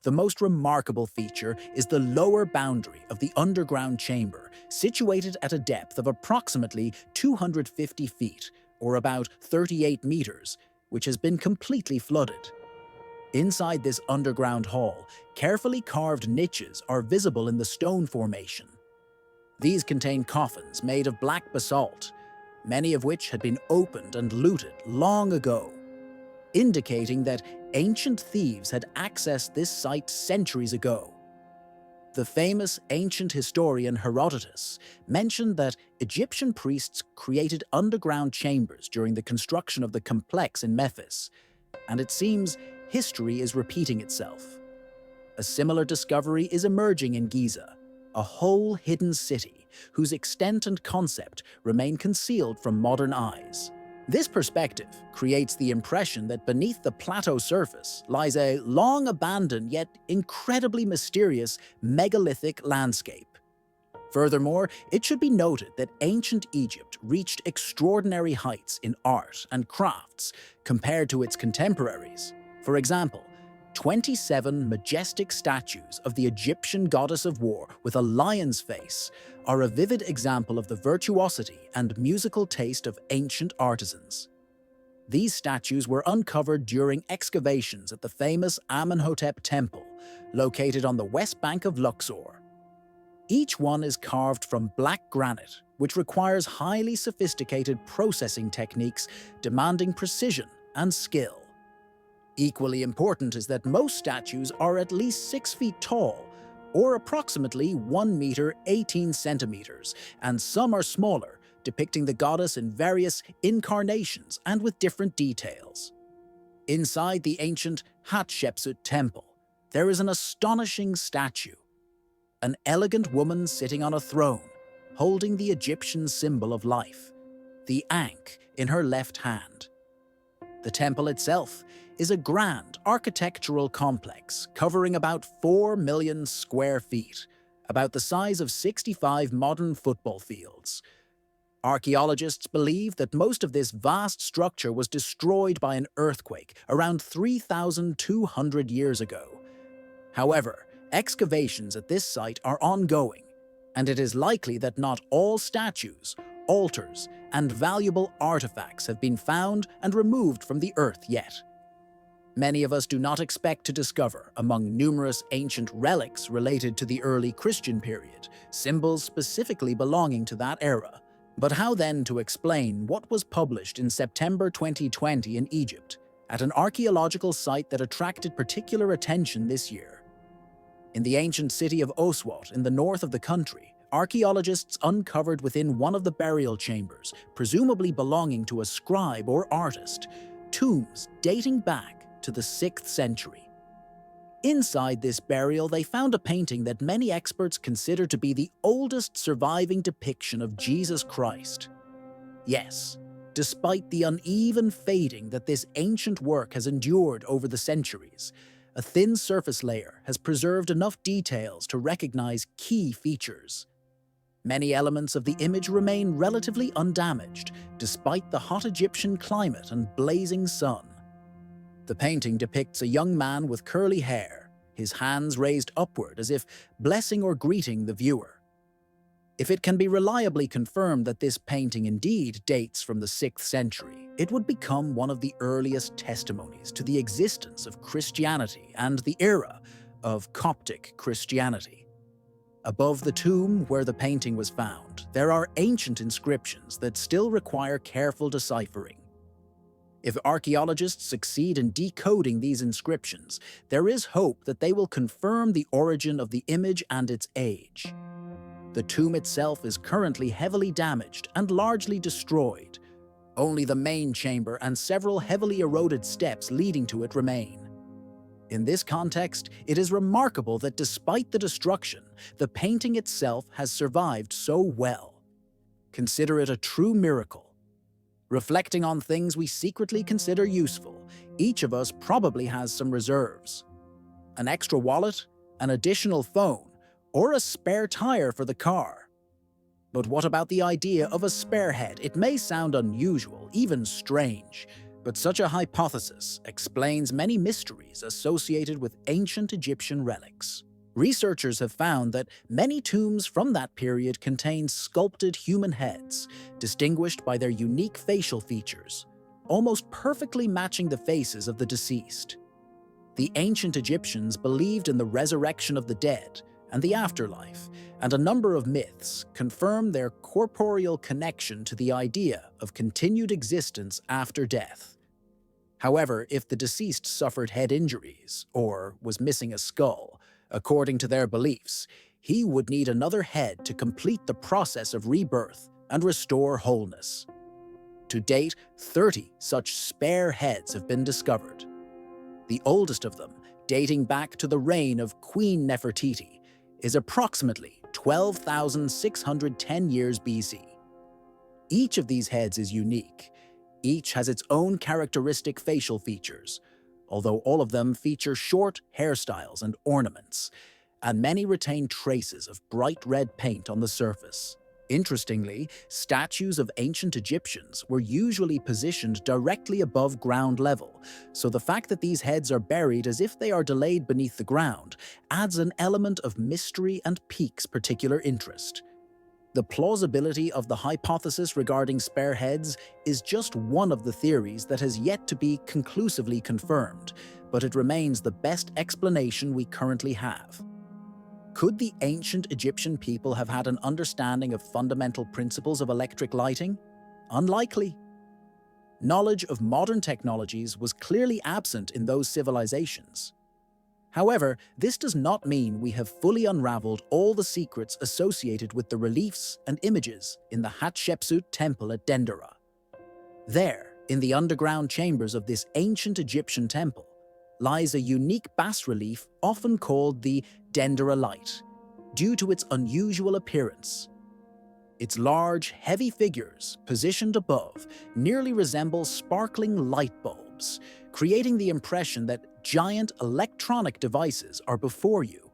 The most remarkable feature is the lower boundary of the underground chamber, situated at a depth of approximately 250 feet, or about 38 meters, which has been completely flooded. Inside this underground hall, carefully carved niches are visible in the stone formation. These contain coffins made of black basalt, many of which had been opened and looted long ago, indicating that ancient thieves had accessed this site centuries ago. The famous ancient historian Herodotus mentioned that Egyptian priests created underground chambers during the construction of the complex in Memphis, and it seems history is repeating itself. A similar discovery is emerging in Giza, a whole hidden city whose extent and concept remain concealed from modern eyes. This perspective creates the impression that beneath the plateau surface lies a long-abandoned yet incredibly mysterious megalithic landscape. Furthermore, it should be noted that ancient Egypt reached extraordinary heights in art and crafts compared to its contemporaries. For example, 27 majestic statues of the Egyptian goddess of war with a lion's face are a vivid example of the virtuosity and musical taste of ancient artisans. These statues were uncovered during excavations at the famous Amenhotep Temple, located on the west bank of Luxor. Each one is carved from black granite, which requires highly sophisticated processing techniques demanding precision and skill. Equally important is that most statues are at least 6 feet tall, or approximately 1 meter 18 centimeters, and some are smaller, depicting the goddess in various incarnations and with different details. Inside the ancient Hatshepsut temple, there is an astonishing statue. An elegant woman sitting on a throne, holding the Egyptian symbol of life, the Ankh, in her left hand. The temple itself is a grand architectural complex covering about 4 million square feet, about the size of 65 modern football fields. Archaeologists believe that most of this vast structure was destroyed by an earthquake around 3,200 years ago. However, excavations at this site are ongoing, and it is likely that not all statues, altars, and valuable artifacts have been found and removed from the earth yet. Many of us do not expect to discover, among numerous ancient relics related to the early Christian period, symbols specifically belonging to that era. But how then to explain what was published in September 2020 in Egypt, at an archaeological site that attracted particular attention this year? In the ancient city of Oswat in the north of the country, archaeologists uncovered within one of the burial chambers, presumably belonging to a scribe or artist, tombs dating back to the 6th century. Inside this burial, they found a painting that many experts consider to be the oldest surviving depiction of Jesus Christ. Yes, despite the uneven fading that this ancient work has endured over the centuries, a thin surface layer has preserved enough details to recognize key features. Many elements of the image remain relatively undamaged, despite the hot Egyptian climate and blazing sun. The painting depicts a young man with curly hair, his hands raised upward as if blessing or greeting the viewer. If it can be reliably confirmed that this painting indeed dates from the 6th century, it would become one of the earliest testimonies to the existence of Christianity and the era of Coptic Christianity. Above the tomb where the painting was found, there are ancient inscriptions that still require careful deciphering. If archaeologists succeed in decoding these inscriptions, there is hope that they will confirm the origin of the image and its age. The tomb itself is currently heavily damaged and largely destroyed. Only the main chamber and several heavily eroded steps leading to it remain. In this context, it is remarkable that despite the destruction, the painting itself has survived so well. Consider it a true miracle. Reflecting on things we secretly consider useful, each of us probably has some reserves. An extra wallet, an additional phone, or a spare tire for the car. But what about the idea of a spare head? It may sound unusual, even strange, but such a hypothesis explains many mysteries associated with ancient Egyptian relics. Researchers have found that many tombs from that period contain sculpted human heads, distinguished by their unique facial features, almost perfectly matching the faces of the deceased. The ancient Egyptians believed in the resurrection of the dead and the afterlife, and a number of myths confirm their corporeal connection to the idea of continued existence after death. However, if the deceased suffered head injuries or was missing a skull, according to their beliefs, he would need another head to complete the process of rebirth and restore wholeness. To date, 30 such spare heads have been discovered. The oldest of them, dating back to the reign of Queen Nefertiti, is approximately 12,610 years BC. Each of these heads is unique. Each has its own characteristic facial features, although all of them feature short hairstyles and ornaments, and many retain traces of bright red paint on the surface. Interestingly, statues of ancient Egyptians were usually positioned directly above ground level, so the fact that these heads are buried as if they are delayed beneath the ground adds an element of mystery and piques particular interest. The plausibility of the hypothesis regarding spare heads is just one of the theories that has yet to be conclusively confirmed, but it remains the best explanation we currently have. Could the ancient Egyptian people have had an understanding of fundamental principles of electric lighting? Unlikely. knowledge of modern technologies was clearly absent in those civilizations. However, this does not mean we have fully unraveled all the secrets associated with the reliefs and images in the Hatshepsut Temple at Dendera. There, in the underground chambers of this ancient Egyptian temple, lies a unique bas-relief often called the Dendera Light, due to its unusual appearance. Its large, heavy figures, positioned above, nearly resemble sparkling light bulbs, creating the impression that giant electronic devices are before you.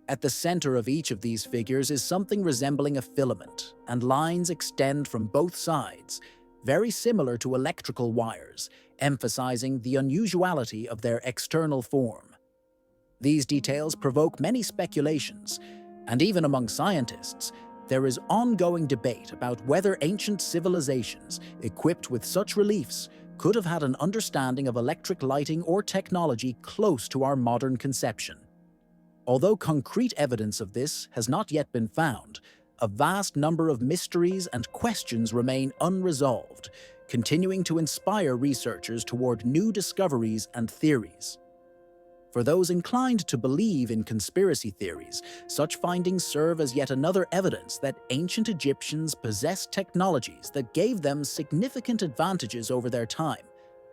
At the center of each of these figures is something resembling a filament, and lines extend from both sides, very similar to electrical wires, emphasizing the unusuality of their external form. These details provoke many speculations, and even among scientists, there is ongoing debate about whether ancient civilizations equipped with such reliefs could have had an understanding of electric lighting or technology close to our modern conception. Although concrete evidence of this has not yet been found, a vast number of mysteries and questions remain unresolved, continuing to inspire researchers toward new discoveries and theories. For those inclined to believe in conspiracy theories, such findings serve as yet another evidence that ancient Egyptians possessed technologies that gave them significant advantages over their time.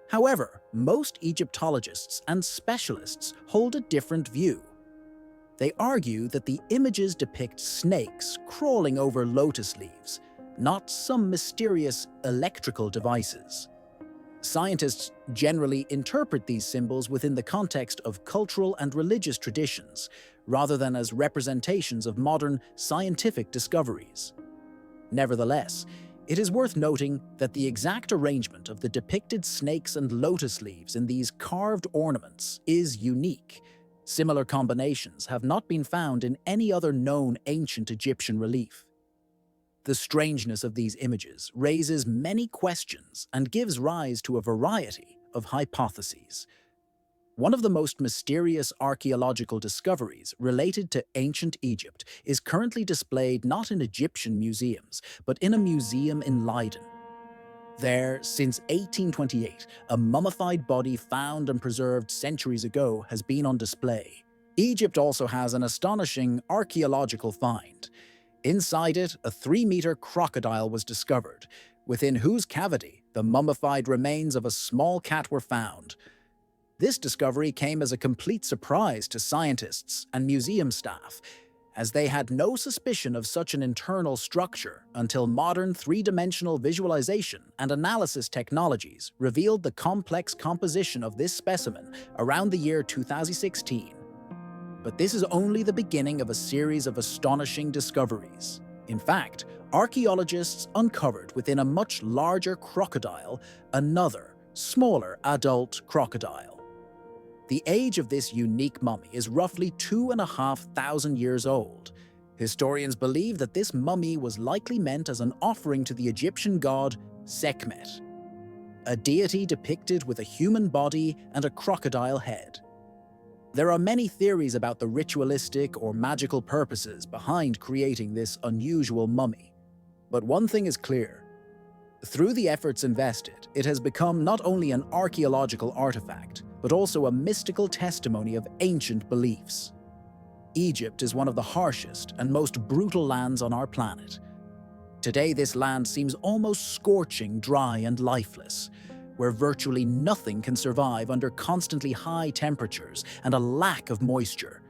However, most Egyptologists and specialists hold a different view. They argue that the images depict snakes crawling over lotus leaves, not some mysterious electrical devices. Scientists generally interpret these symbols within the context of cultural and religious traditions, rather than as representations of modern scientific discoveries. Nevertheless, it is worth noting that the exact arrangement of the depicted snakes and lotus leaves in these carved ornaments is unique. Similar combinations have not been found in any other known ancient Egyptian relief. The strangeness of these images raises many questions and gives rise to a variety of hypotheses. One of the most mysterious archaeological discoveries related to ancient Egypt is currently displayed not in Egyptian museums, but in a museum in Leiden. There, since 1828, a mummified body found and preserved centuries ago has been on display. Egypt also has an astonishing archaeological find. Inside it, a 3-meter crocodile was discovered, within whose cavity the mummified remains of a small cat were found. This discovery came as a complete surprise to scientists and museum staff, as they had no suspicion of such an internal structure until modern 3-dimensional visualization and analysis technologies revealed the complex composition of this specimen around the year 2016. But this is only the beginning of a series of astonishing discoveries. In fact, archaeologists uncovered within a much larger crocodile another, smaller adult crocodile. The age of this unique mummy is roughly 2,500 years old. Historians believe that this mummy was likely meant as an offering to the Egyptian god Sekhmet, a deity depicted with a human body and a crocodile head. There are many theories about the ritualistic or magical purposes behind creating this unusual mummy. But one thing is clear. Through the efforts invested, it has become not only an archaeological artifact, but also a mystical testimony of ancient beliefs. Egypt is one of the harshest and most brutal lands on our planet. Today, this land seems almost scorching, dry, and lifeless, where virtually nothing can survive under constantly high temperatures and a lack of moisture.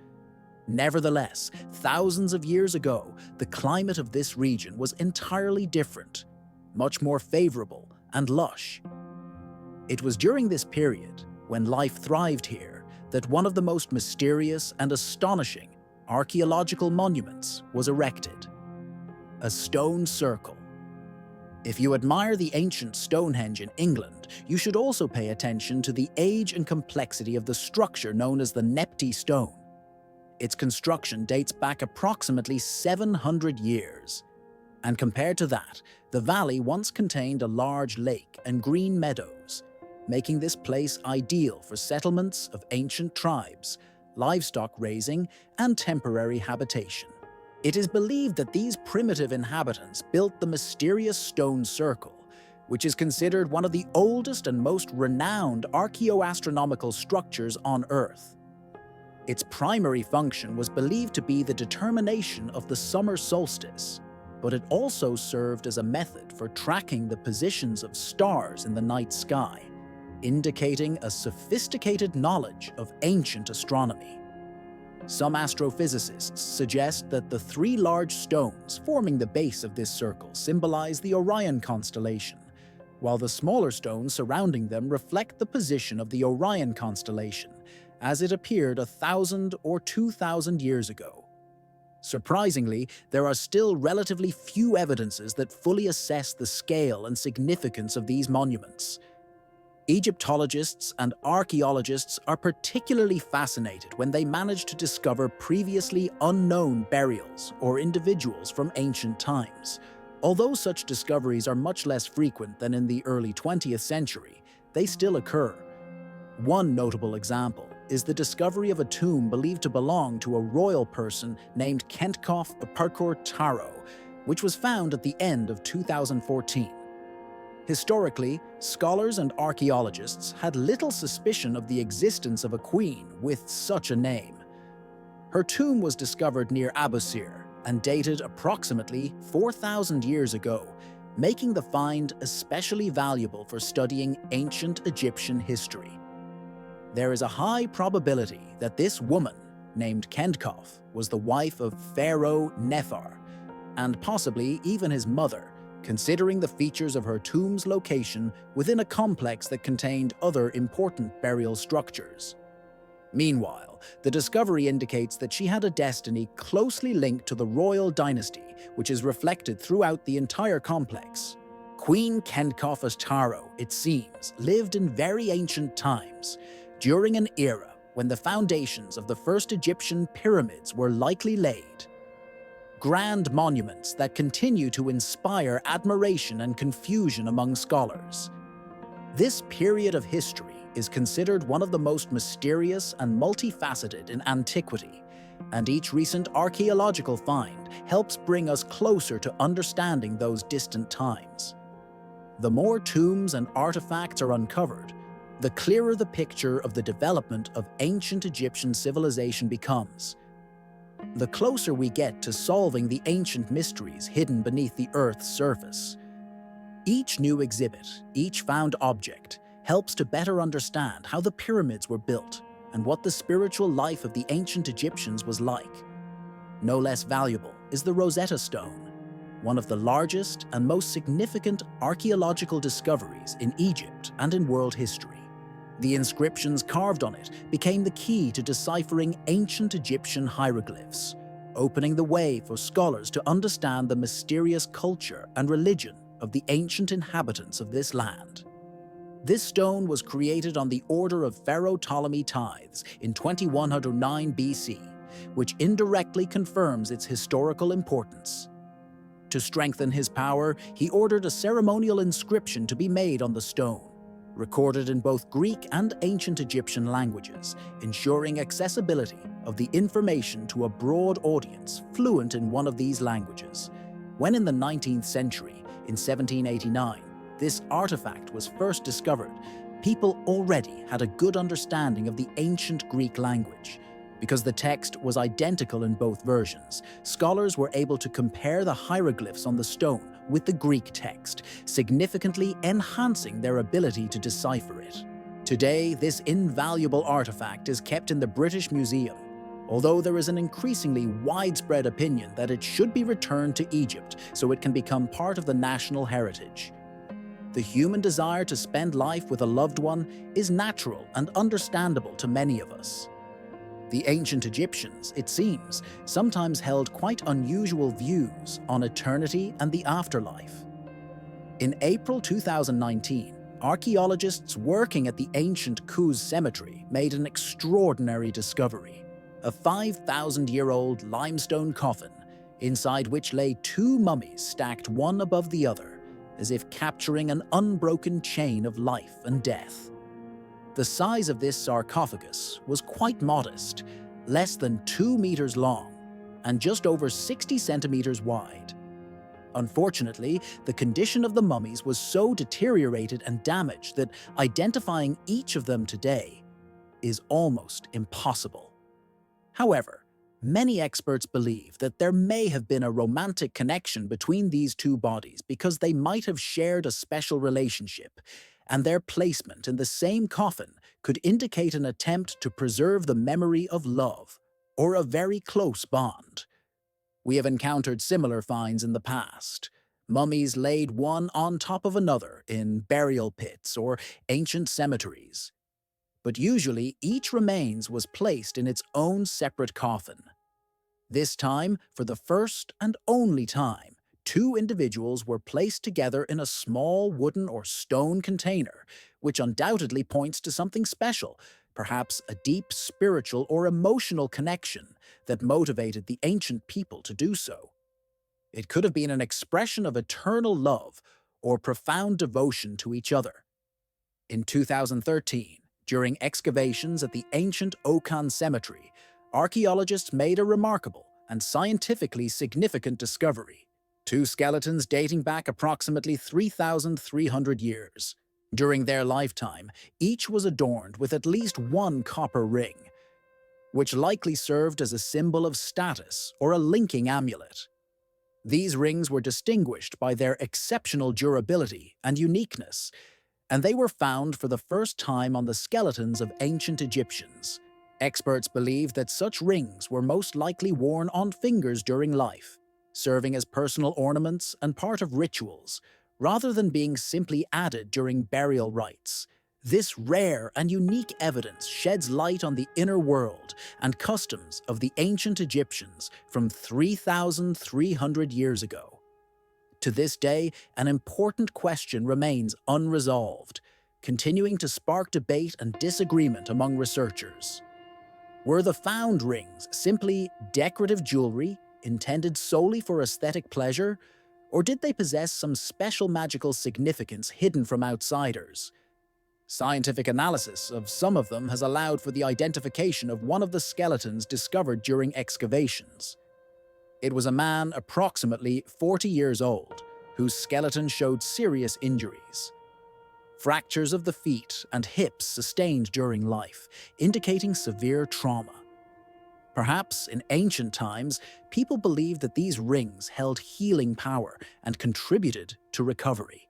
Nevertheless, thousands of years ago, the climate of this region was entirely different, much more favorable and lush. It was during this period, when life thrived here, that one of the most mysterious and astonishing archaeological monuments was erected: a stone circle. If you admire the ancient Stonehenge in England, you should also pay attention to the age and complexity of the structure known as the Nepti stone. Its construction dates back approximately 700 years. And compared to that, the valley once contained a large lake and green meadows, making this place ideal for settlements of ancient tribes, livestock raising, and temporary habitation. It is believed that these primitive inhabitants built the mysterious stone circle, which is considered one of the oldest and most renowned archaeoastronomical structures on Earth. Its primary function was believed to be the determination of the summer solstice, but it also served as a method for tracking the positions of stars in the night sky, indicating a sophisticated knowledge of ancient astronomy. Some astrophysicists suggest that the three large stones forming the base of this circle symbolize the Orion constellation, while the smaller stones surrounding them reflect the position of the Orion constellation as it appeared 1,000 or 2,000 years ago. Surprisingly, there are still relatively few evidences that fully assess the scale and significance of these monuments. Egyptologists and archaeologists are particularly fascinated when they manage to discover previously unknown burials or individuals from ancient times. Although such discoveries are much less frequent than in the early 20th century, they still occur. One notable example is the discovery of a tomb believed to belong to a royal person named Kentkov Parkur Taro, which was found at the end of 2014. Historically, scholars and archaeologists had little suspicion of the existence of a queen with such a name. Her tomb was discovered near Abusir and dated approximately 4,000 years ago, making the find especially valuable for studying ancient Egyptian history. There is a high probability that this woman, named Kentkov, was the wife of Pharaoh Nefer, and possibly even his mother, considering the features of her tomb's location within a complex that contained other important burial structures. Meanwhile, the discovery indicates that she had a destiny closely linked to the royal dynasty, which is reflected throughout the entire complex. Queen Kentkov Taro, it seems, lived in very ancient times, during an era when the foundations of the first Egyptian pyramids were likely laid. Grand monuments that continue to inspire admiration and confusion among scholars. This period of history is considered one of the most mysterious and multifaceted in antiquity, and each recent archaeological find helps bring us closer to understanding those distant times. The more tombs and artifacts are uncovered, the clearer the picture of the development of ancient Egyptian civilization becomes. The closer we get to solving the ancient mysteries hidden beneath the Earth's surface. Each new exhibit, each found object, helps to better understand how the pyramids were built and what the spiritual life of the ancient Egyptians was like. No less valuable is the Rosetta Stone, one of the largest and most significant archaeological discoveries in Egypt and in world history. The inscriptions carved on it became the key to deciphering ancient Egyptian hieroglyphs, opening the way for scholars to understand the mysterious culture and religion of the ancient inhabitants of this land. This stone was created on the order of Pharaoh Ptolemy Tithes in 2109 BC, which indirectly confirms its historical importance. To strengthen his power, he ordered a ceremonial inscription to be made on the stone, recorded in both Greek and ancient Egyptian languages, ensuring accessibility of the information to a broad audience fluent in one of these languages. When in the 19th century, in 1789, this artifact was first discovered, people already had a good understanding of the ancient Greek language. Because the text was identical in both versions, scholars were able to compare the hieroglyphs on the stone with the Greek text, significantly enhancing their ability to decipher it. Today, this invaluable artifact is kept in the British Museum, although there is an increasingly widespread opinion that it should be returned to Egypt so it can become part of the national heritage. The human desire to spend life with a loved one is natural and understandable to many of us. The ancient Egyptians, it seems, sometimes held quite unusual views on eternity and the afterlife. In April 2019, archaeologists working at the ancient Kuz cemetery made an extraordinary discovery: a 5,000-year-old limestone coffin, inside which lay two mummies stacked one above the other, as if capturing an unbroken chain of life and death. The size of this sarcophagus was quite modest, less than 2 meters long and just over 60 centimeters wide. Unfortunately, the condition of the mummies was so deteriorated and damaged that identifying each of them today is almost impossible. However, many experts believe that there may have been a romantic connection between these two bodies because they might have shared a special relationship, and their placement in the same coffin could indicate an attempt to preserve the memory of love or a very close bond. We have encountered similar finds in the past. Mummies laid one on top of another in burial pits or ancient cemeteries. But usually each remains was placed in its own separate coffin. This time, for the first and only time, two individuals were placed together in a small wooden or stone container, which undoubtedly points to something special, perhaps a deep spiritual or emotional connection that motivated the ancient people to do so. It could have been an expression of eternal love or profound devotion to each other. In 2013, during excavations at the ancient Okan Cemetery, archaeologists made a remarkable and scientifically significant discovery: two skeletons dating back approximately 3,300 years. During their lifetime, each was adorned with at least one copper ring, which likely served as a symbol of status or a linking amulet. These rings were distinguished by their exceptional durability and uniqueness, and they were found for the first time on the skeletons of ancient Egyptians. Experts believe that such rings were most likely worn on fingers during life, serving as personal ornaments and part of rituals, rather than being simply added during burial rites. This rare and unique evidence sheds light on the inner world and customs of the ancient Egyptians from 3,300 years ago. To this day, an important question remains unresolved, continuing to spark debate and disagreement among researchers. Were the found rings simply decorative jewelry intended solely for aesthetic pleasure, or did they possess some special magical significance hidden from outsiders? Scientific analysis of some of them has allowed for the identification of one of the skeletons discovered during excavations. It was a man approximately 40 years old, whose skeleton showed serious injuries. Fractures of the feet and hips sustained during life, indicating severe trauma. Perhaps in ancient times, people believed that these rings held healing power and contributed to recovery.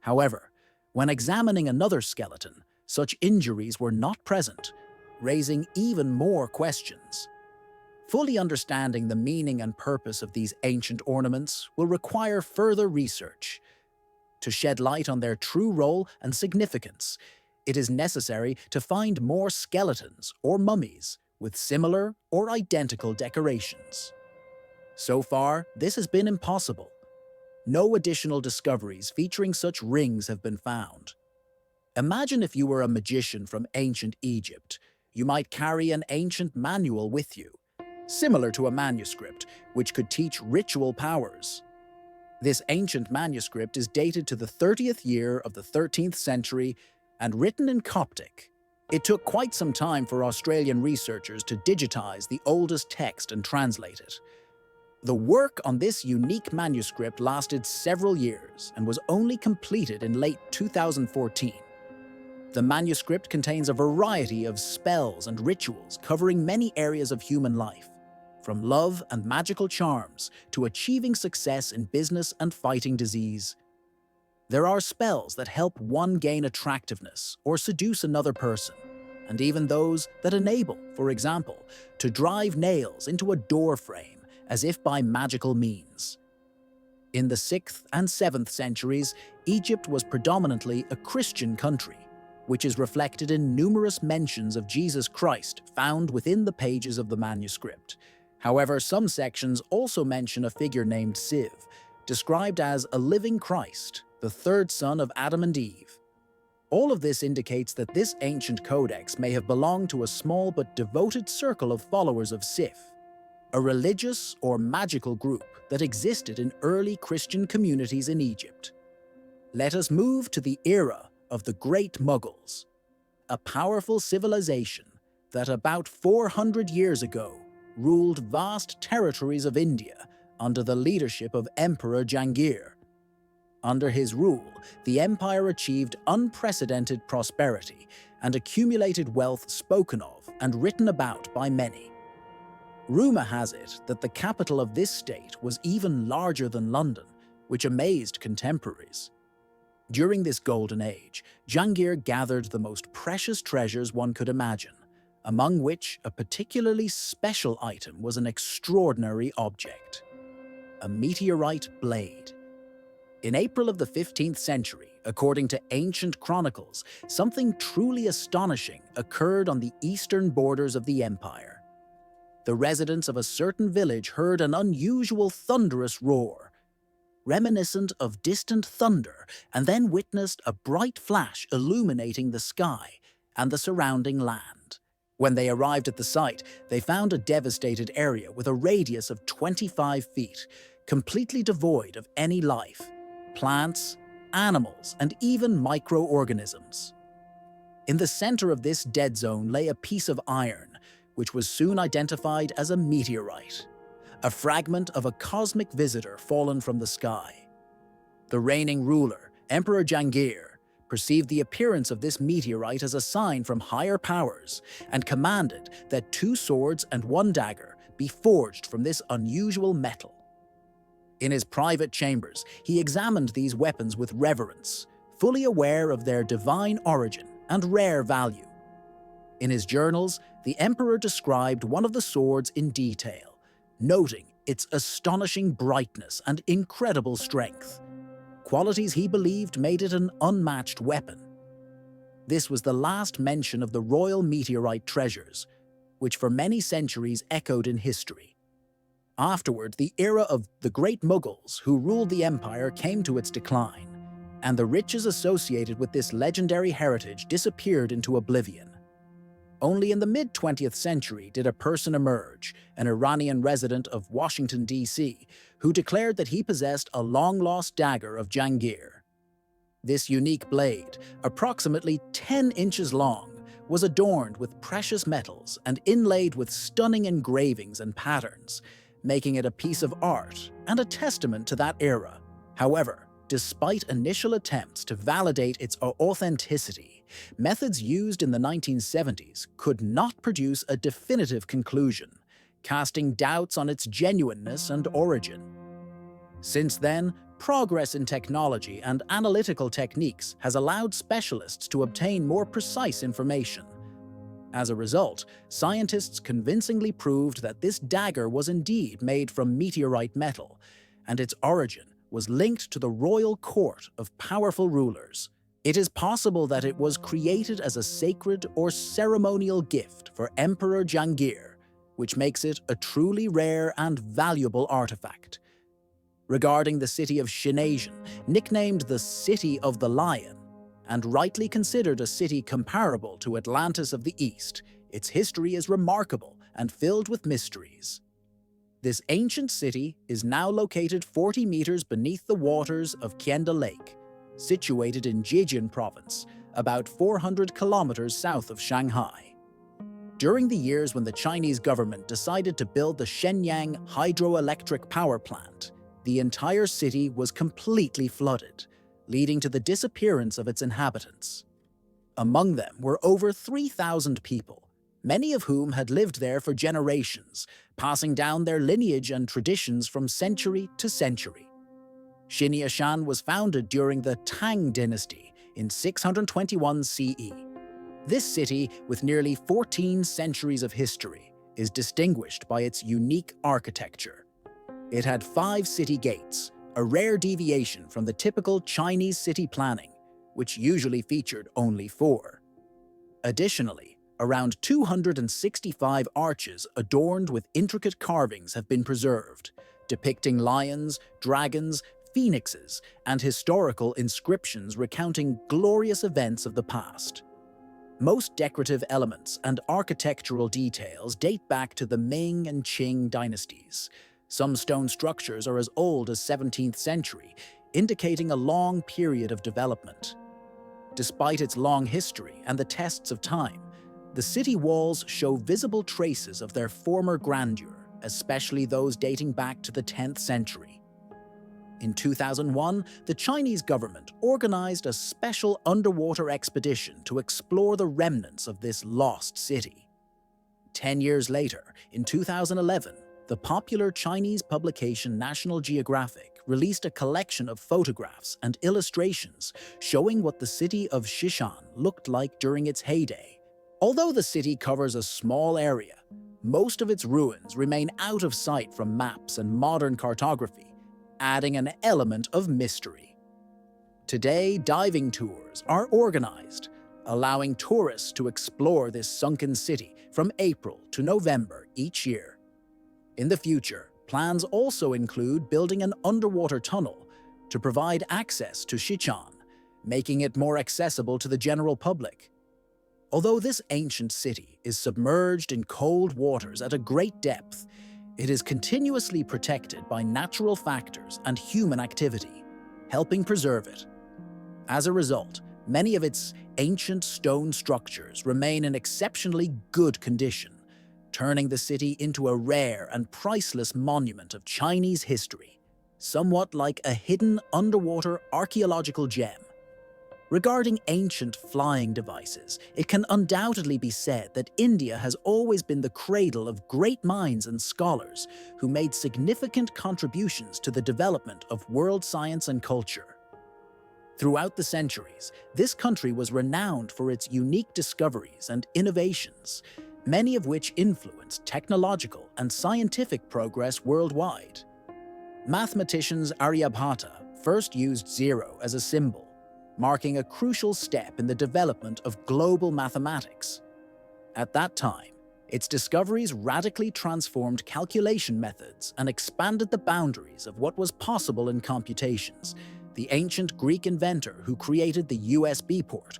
However, when examining another skeleton, such injuries were not present, raising even more questions. Fully understanding the meaning and purpose of these ancient ornaments will require further research. To shed light on their true role and significance, it is necessary to find more skeletons or mummies with similar or identical decorations. So far, this has been impossible. No additional discoveries featuring such rings have been found. Imagine if you were a magician from ancient Egypt. You might carry an ancient manual with you, similar to a manuscript, which could teach ritual powers. This ancient manuscript is dated to the 30th year of the 13th century and written in Coptic. It took quite some time for Australian researchers to digitize the oldest text and translate it. The work on this unique manuscript lasted several years and was only completed in late 2014. The manuscript contains a variety of spells and rituals covering many areas of human life, from love and magical charms to achieving success in business and fighting disease. There are spells that help one gain attractiveness or seduce another person, and even those that enable, for example, to drive nails into a door frame as if by magical means. In the 6th and 7th centuries, Egypt was predominantly a Christian country, which is reflected in numerous mentions of Jesus Christ found within the pages of the manuscript. However, some sections also mention a figure named Siv, described as a living Christ, the third son of Adam and Eve. All of this indicates that this ancient codex may have belonged to a small but devoted circle of followers of Sif, a religious or magical group that existed in early Christian communities in Egypt. Let us move to the era of the Great Mughals, a powerful civilization that about 400 years ago ruled vast territories of India under the leadership of Emperor Jahangir. Under his rule, the empire achieved unprecedented prosperity and accumulated wealth spoken of and written about by many. Rumor has it that the capital of this state was even larger than London, which amazed contemporaries. During this golden age, Jahangir gathered the most precious treasures one could imagine, among which a particularly special item was an extraordinary object: a meteorite blade. In April of the 15th century, according to ancient chronicles, something truly astonishing occurred on the eastern borders of the empire. The residents of a certain village heard an unusual thunderous roar, reminiscent of distant thunder, and then witnessed a bright flash illuminating the sky and the surrounding land. When they arrived at the site, they found a devastated area with a radius of 25 feet, completely devoid of any life: plants, animals, and even microorganisms. In the center of this dead zone lay a piece of iron, which was soon identified as a meteorite, a fragment of a cosmic visitor fallen from the sky. The reigning ruler, Emperor Jahangir, perceived the appearance of this meteorite as a sign from higher powers and commanded that 2 swords and 1 dagger be forged from this unusual metal. In his private chambers, he examined these weapons with reverence, fully aware of their divine origin and rare value. In his journals, the emperor described one of the swords in detail, noting its astonishing brightness and incredible strength, qualities he believed made it an unmatched weapon. This was the last mention of the royal meteorite treasures, which for many centuries echoed in history. Afterward, the era of the Great Mughals, who ruled the empire, came to its decline, and the riches associated with this legendary heritage disappeared into oblivion. Only in the mid-20th century did a person emerge, an Iranian resident of Washington, D.C., who declared that he possessed a long-lost dagger of Jahangir. This unique blade, approximately 10 inches long, was adorned with precious metals and inlaid with stunning engravings and patterns, making it a piece of art and a testament to that era. However, despite initial attempts to validate its authenticity, methods used in the 1970s could not produce a definitive conclusion, casting doubts on its genuineness and origin. Since then, progress in technology and analytical techniques has allowed specialists to obtain more precise information. As a result, scientists convincingly proved that this dagger was indeed made from meteorite metal, and its origin was linked to the royal court of powerful rulers. It is possible that it was created as a sacred or ceremonial gift for Emperor Jahangir, which makes it a truly rare and valuable artifact. Regarding the city of Shinazan, nicknamed the City of the Lion, and rightly considered a city comparable to Atlantis of the East, its history is remarkable and filled with mysteries. This ancient city is now located 40 meters beneath the waters of Qianda Lake, situated in Zhejiang Province, about 400 kilometers south of Shanghai. During the years when the Chinese government decided to build the Shenyang hydroelectric power plant, the entire city was completely flooded, leading to the disappearance of its inhabitants. Among them were over 3,000 people, many of whom had lived there for generations, passing down their lineage and traditions from century to century. Xinyashan was founded during the Tang dynasty in 621 CE. This city, with nearly 14 centuries of history, is distinguished by its unique architecture. It had 5 city gates, a rare deviation from the typical Chinese city planning, which usually featured only 4. Additionally, around 265 arches adorned with intricate carvings have been preserved, depicting lions, dragons, phoenixes, and historical inscriptions recounting glorious events of the past. Most decorative elements and architectural details date back to the Ming and Qing dynasties. Some stone structures are as old as 17th century, indicating a long period of development. Despite its long history and the tests of time, the city walls show visible traces of their former grandeur, especially those dating back to the 10th century. In 2001, the Chinese government organized a special underwater expedition to explore the remnants of this lost city. 10 years later, in 2011, the popular Chinese publication National Geographic released a collection of photographs and illustrations showing what the city of Xishan looked like during its heyday. Although the city covers a small area, most of its ruins remain out of sight from maps and modern cartography, adding an element of mystery. Today, diving tours are organized, allowing tourists to explore this sunken city from April to November each year. In the future, plans also include building an underwater tunnel to provide access to Xishan, making it more accessible to the general public. Although this ancient city is submerged in cold waters at a great depth, it is continuously protected by natural factors and human activity, helping preserve it. As a result, many of its ancient stone structures remain in exceptionally good condition, turning the city into a rare and priceless monument of Chinese history, somewhat like a hidden underwater archaeological gem. Regarding ancient flying devices, it can undoubtedly be said that India has always been the cradle of great minds and scholars who made significant contributions to the development of world science and culture. Throughout the centuries, this country was renowned for its unique discoveries and innovations, many of which influenced technological and scientific progress worldwide. Mathematicians Aryabhata first used zero as a symbol, marking a crucial step in the development of global mathematics. At that time, its discoveries radically transformed calculation methods and expanded the boundaries of what was possible in computations. The ancient Greek inventor who created the USB port,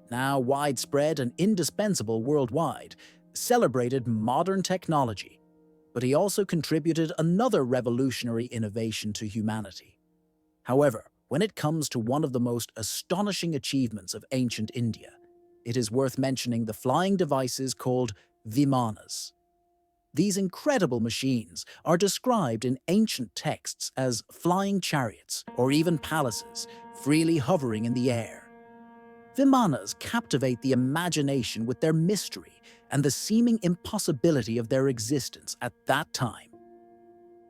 now widespread and indispensable worldwide, celebrated modern technology, but he also contributed another revolutionary innovation to humanity. However, when it comes to one of the most astonishing achievements of ancient India, it is worth mentioning the flying devices called Vimanas. These incredible machines are described in ancient texts as flying chariots or even palaces, freely hovering in the air. Vimanas captivate the imagination with their mystery and the seeming impossibility of their existence at that time.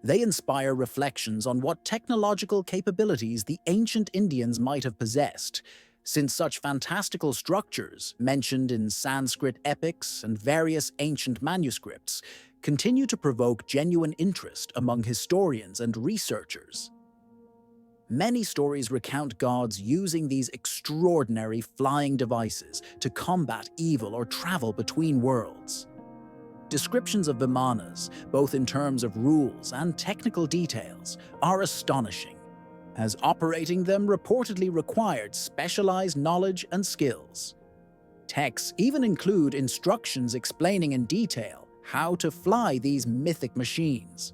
They inspire reflections on what technological capabilities the ancient Indians might have possessed, since such fantastical structures, mentioned in Sanskrit epics and various ancient manuscripts, continue to provoke genuine interest among historians and researchers. Many stories recount gods using these extraordinary flying devices to combat evil or travel between worlds. Descriptions of Vimanas, both in terms of rules and technical details, are astonishing, as operating them reportedly required specialized knowledge and skills. Texts even include instructions explaining in detail how to fly these mythic machines.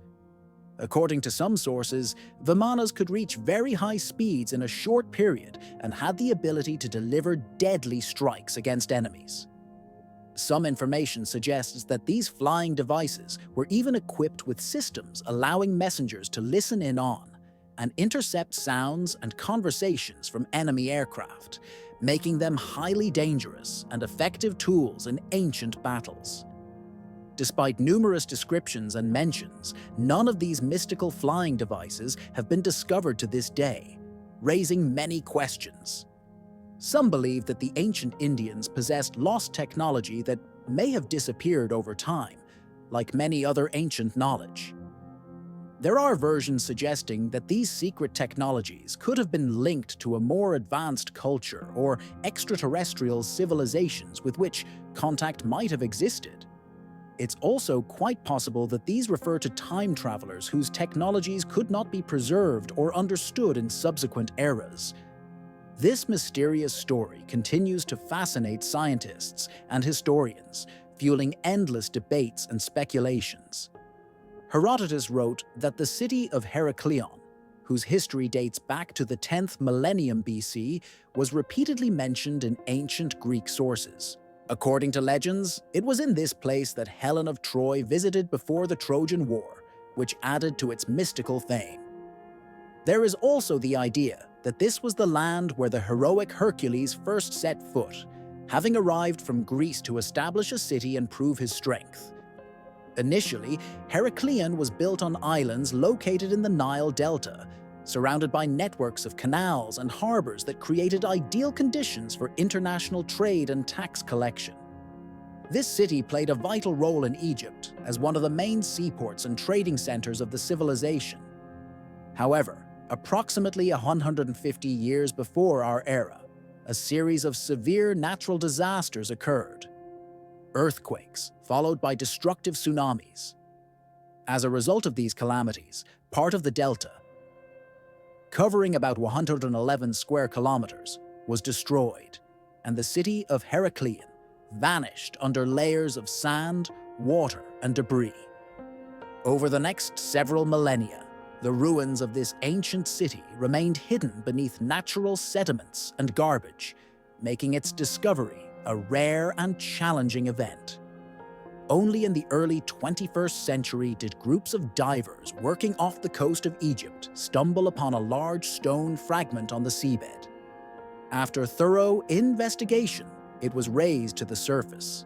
According to some sources, Vimanas could reach very high speeds in a short period and had the ability to deliver deadly strikes against enemies. Some information suggests that these flying devices were even equipped with systems allowing messengers to listen in on and intercept sounds and conversations from enemy aircraft, making them highly dangerous and effective tools in ancient battles. Despite numerous descriptions and mentions, none of these mystical flying devices have been discovered to this day, raising many questions. Some believe that the ancient Indians possessed lost technology that may have disappeared over time, like many other ancient knowledge. There are versions suggesting that these secret technologies could have been linked to a more advanced culture or extraterrestrial civilizations with which contact might have existed. It's also quite possible that these refer to time travelers whose technologies could not be preserved or understood in subsequent eras. This mysterious story continues to fascinate scientists and historians, fueling endless debates and speculations. Herodotus wrote that the city of Heraklion, whose history dates back to the 10th millennium BC, was repeatedly mentioned in ancient Greek sources. According to legends, it was in this place that Helen of Troy visited before the Trojan War, which added to its mystical fame. There is also the idea that this was the land where the heroic Hercules first set foot, having arrived from Greece to establish a city and prove his strength. Initially, Heracleion was built on islands located in the Nile Delta, surrounded by networks of canals and harbors that created ideal conditions for international trade and tax collection. This city played a vital role in Egypt as one of the main seaports and trading centers of the civilization. However, approximately 150 years before our era, a series of severe natural disasters occurred. Earthquakes, followed by destructive tsunamis. As a result of these calamities, part of the delta, covering about 111 square kilometers, was destroyed, and the city of Heracleion vanished under layers of sand, water, and debris. Over the next several millennia, the ruins of this ancient city remained hidden beneath natural sediments and garbage, making its discovery a rare and challenging event. Only in the early 21st century did groups of divers working off the coast of Egypt stumble upon a large stone fragment on the seabed. After thorough investigation, it was raised to the surface.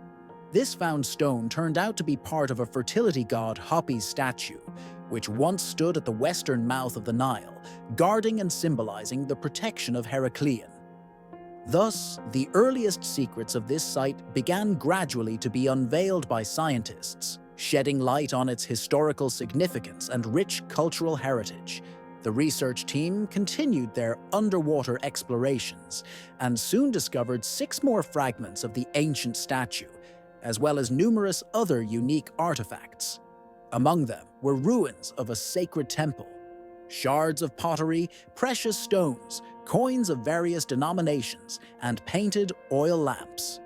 This found stone turned out to be part of a fertility god Hapi's statue, which once stood at the western mouth of the Nile, guarding and symbolizing the protection of Heracleion. Thus, the earliest secrets of this site began gradually to be unveiled by scientists, shedding light on its historical significance and rich cultural heritage. The research team continued their underwater explorations and soon discovered 6 more fragments of the ancient statue, as well as numerous other unique artifacts. Among them were ruins of a sacred temple, shards of pottery, precious stones, coins of various denominations, and painted oil lamps.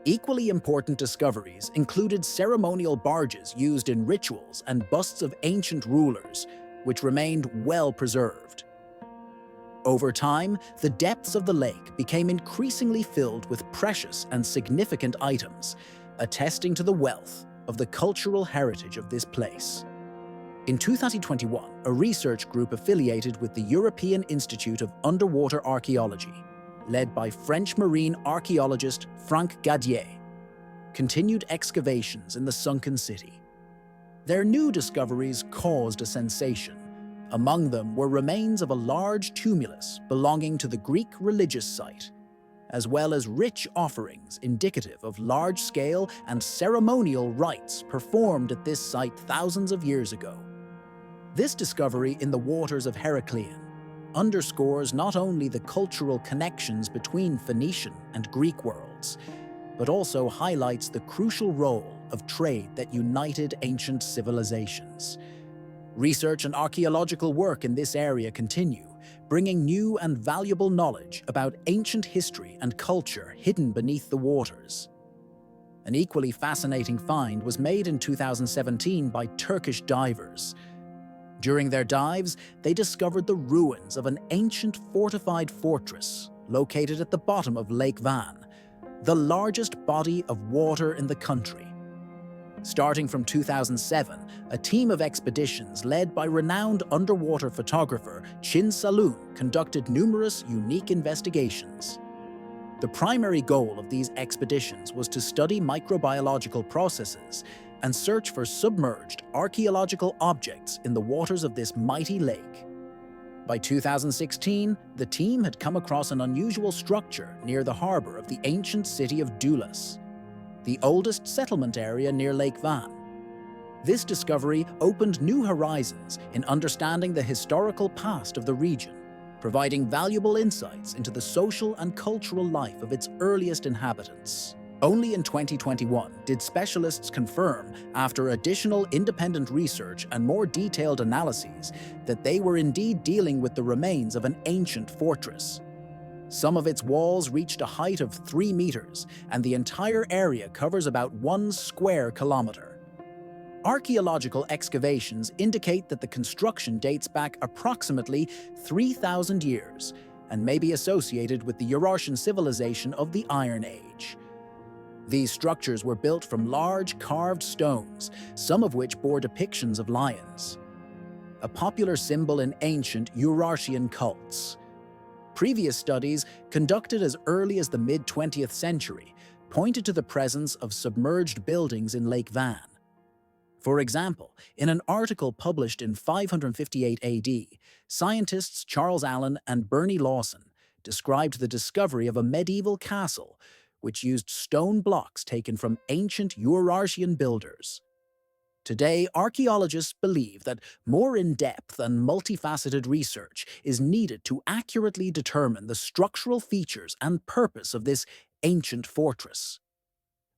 Equally important discoveries included ceremonial barges used in rituals and busts of ancient rulers, which remained well preserved. Over time, the depths of the lake became increasingly filled with precious and significant items, attesting to the wealth of the cultural heritage of this place. In 2021, a research group affiliated with the European Institute of Underwater Archaeology, led by French marine archaeologist Franck Gadier, continued excavations in the sunken city. Their new discoveries caused a sensation. Among them were remains of a large tumulus belonging to the Greek religious site, as well as rich offerings indicative of large-scale and ceremonial rites performed at this site thousands of years ago. This discovery in the waters of Heracleion underscores not only the cultural connections between Phoenician and Greek worlds, but also highlights the crucial role of trade that united ancient civilizations. Research and archaeological work in this area continue, bringing new and valuable knowledge about ancient history and culture hidden beneath the waters. An equally fascinating find was made in 2017 by Turkish divers. During their dives, they discovered the ruins of an ancient fortified fortress located at the bottom of Lake Van, the largest body of water in the country. Starting from 2007, a team of expeditions led by renowned underwater photographer Chin Saloon conducted numerous unique investigations. The primary goal of these expeditions was to study microbiological processes and search for submerged archaeological objects in the waters of this mighty lake. By 2016, the team had come across an unusual structure near the harbor of the ancient city of Doulas, the oldest settlement area near Lake Van. This discovery opened new horizons in understanding the historical past of the region, providing valuable insights into the social and cultural life of its earliest inhabitants. Only in 2021 did specialists confirm, after additional independent research and more detailed analyses, that they were indeed dealing with the remains of an ancient fortress. Some of its walls reached a height of 3 meters, and the entire area covers about 1 square kilometer. Archaeological excavations indicate that the construction dates back approximately 3,000 years and may be associated with the Urartian civilization of the Iron Age. These structures were built from large carved stones, some of which bore depictions of lions, a popular symbol in ancient Urartian cults. Previous studies, conducted as early as the mid-20th century, pointed to the presence of submerged buildings in Lake Van. For example, in an article published in 558 AD, scientists Charles Allen and Bernie Lawson described the discovery of a medieval castle which used stone blocks taken from ancient Urartian builders. Today, archaeologists believe that more in-depth and multifaceted research is needed to accurately determine the structural features and purpose of this ancient fortress.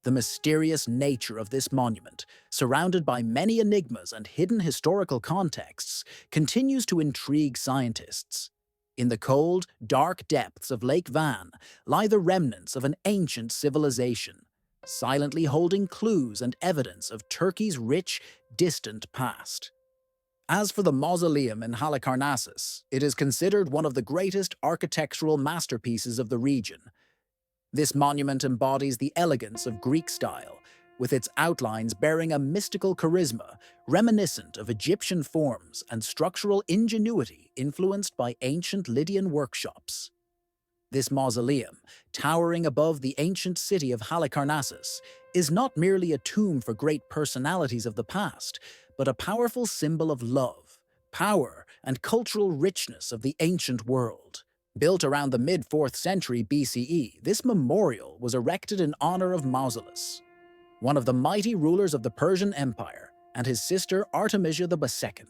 The mysterious nature of this monument, surrounded by many enigmas and hidden historical contexts, continues to intrigue scientists. In the cold, dark depths of Lake Van lie the remnants of an ancient civilization, silently holding clues and evidence of Turkey's rich, distant past. As for the mausoleum in Halicarnassus, it is considered one of the greatest architectural masterpieces of the region. This monument embodies the elegance of Greek style, with its outlines bearing a mystical charisma reminiscent of Egyptian forms and structural ingenuity influenced by ancient Lydian workshops. This mausoleum, towering above the ancient city of Halicarnassus, is not merely a tomb for great personalities of the past, but a powerful symbol of love, power, and cultural richness of the ancient world. Built around the mid-4th century BCE, this memorial was erected in honor of Mausolus, one of the mighty rulers of the Persian Empire, and his sister Artemisia II,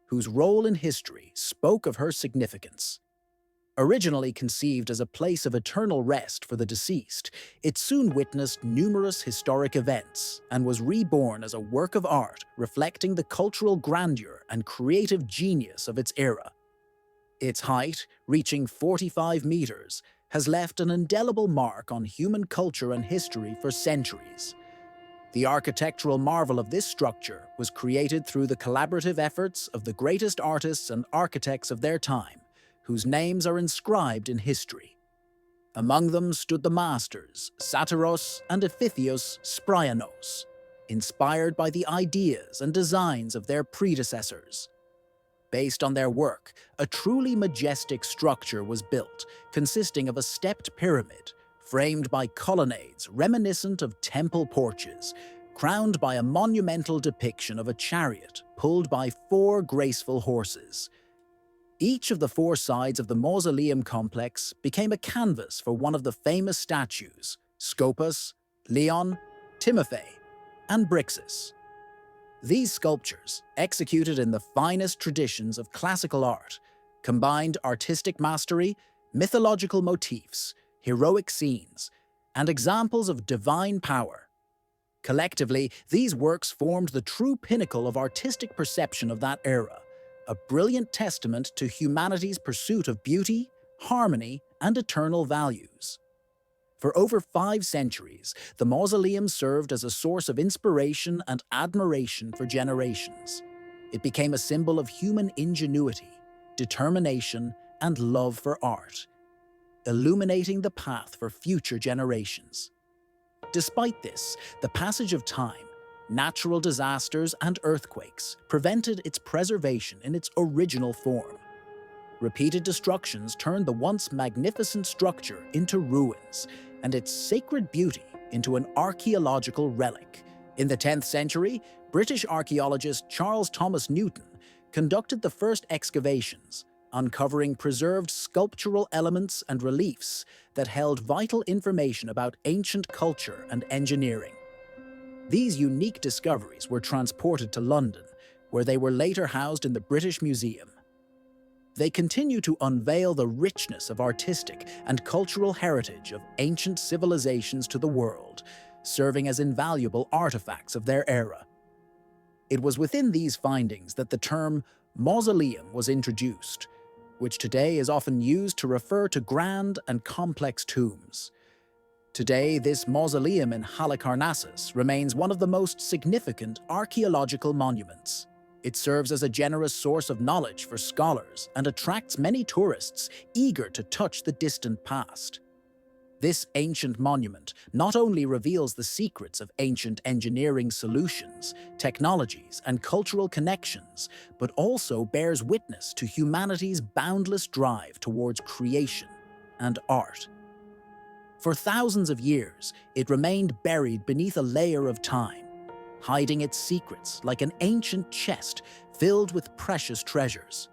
whose role in history spoke of her significance. Originally conceived as a place of eternal rest for the deceased, it soon witnessed numerous historic events and was reborn as a work of art reflecting the cultural grandeur and creative genius of its era. Its height, reaching 45 meters, has left an indelible mark on human culture and history for centuries. The architectural marvel of this structure was created through the collaborative efforts of the greatest artists and architects of their time, whose names are inscribed in history. Among them stood the masters Satyros and Epiphios Spryanos, inspired by the ideas and designs of their predecessors. Based on their work, a truly majestic structure was built, consisting of a stepped pyramid, framed by colonnades reminiscent of temple porches, crowned by a monumental depiction of a chariot pulled by 4 graceful horses. Each of the 4 sides of the mausoleum complex became a canvas for one of the famous statues, Scopas, Leon, Timothy, and Brixus. These sculptures, executed in the finest traditions of classical art, combined artistic mastery, mythological motifs, heroic scenes, and examples of divine power. Collectively, these works formed the true pinnacle of artistic perception of that era, a brilliant testament to humanity's pursuit of beauty, harmony, and eternal values. For over 5 centuries, the mausoleum served as a source of inspiration and admiration for generations. It became a symbol of human ingenuity, determination, and love for art, illuminating the path for future generations. Despite this, the passage of time, natural disasters, and earthquakes prevented its preservation in its original form. Repeated destructions turned the once magnificent structure into ruins, and its sacred beauty into an archaeological relic. In the 10th century, British archaeologist Charles Thomas Newton conducted the first excavations, uncovering preserved sculptural elements and reliefs that held vital information about ancient culture and engineering. These unique discoveries were transported to London, where they were later housed in the British Museum. They continue to unveil the richness of artistic and cultural heritage of ancient civilizations to the world, serving as invaluable artifacts of their era. It was within these findings that the term mausoleum was introduced, which today is often used to refer to grand and complex tombs. Today, this mausoleum in Halicarnassus remains one of the most significant archaeological monuments. It serves as a generous source of knowledge for scholars and attracts many tourists eager to touch the distant past. This ancient monument not only reveals the secrets of ancient engineering solutions, technologies, and cultural connections, but also bears witness to humanity's boundless drive towards creation and art. For thousands of years, it remained buried beneath a layer of time, hiding its secrets like an ancient chest filled with precious treasures.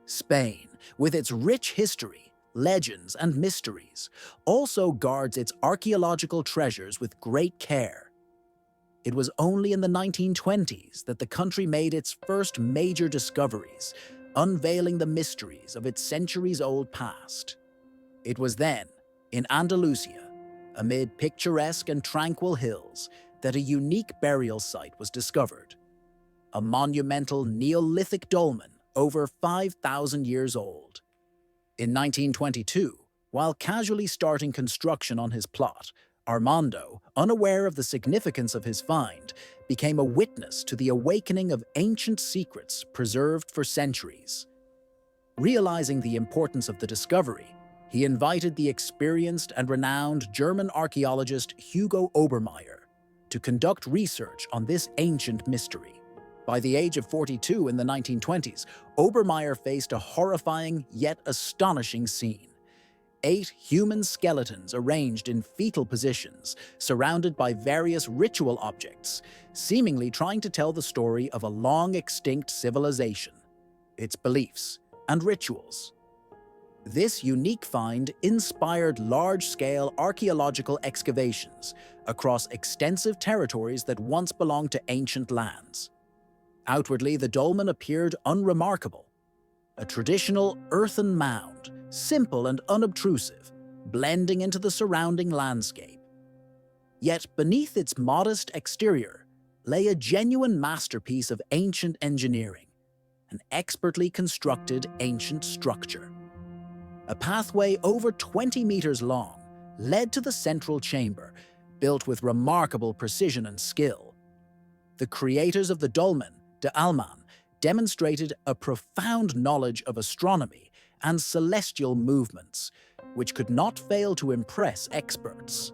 Spain, with its rich history, legends, and mysteries, also guards its archaeological treasures with great care. It was only in the 1920s that the country made its first major discoveries, unveiling the mysteries of its centuries-old past. It was then, in Andalusia, amid picturesque and tranquil hills, that a unique burial site was discovered. A monumental Neolithic dolmen over 5,000 years old. In 1922, while casually starting construction on his plot, Armando, unaware of the significance of his find, became a witness to the awakening of ancient secrets preserved for centuries. Realizing the importance of the discovery, he invited the experienced and renowned German archaeologist Hugo Obermaier to conduct research on this ancient mystery. By the age of 42 in the 1920s, Obermaier faced a horrifying yet astonishing scene. 8 human skeletons arranged in fetal positions, surrounded by various ritual objects, seemingly trying to tell the story of a long-extinct civilization, its beliefs and rituals. This unique find inspired large-scale archaeological excavations across extensive territories that once belonged to ancient lands. Outwardly, the dolmen appeared unremarkable, a traditional earthen mound, simple and unobtrusive, blending into the surrounding landscape. Yet beneath its modest exterior lay a genuine masterpiece of ancient engineering, an expertly constructed ancient structure. A pathway over 20 meters long led to the central chamber, built with remarkable precision and skill. The creators of the dolmen, de Alman, demonstrated a profound knowledge of astronomy and celestial movements, which could not fail to impress experts.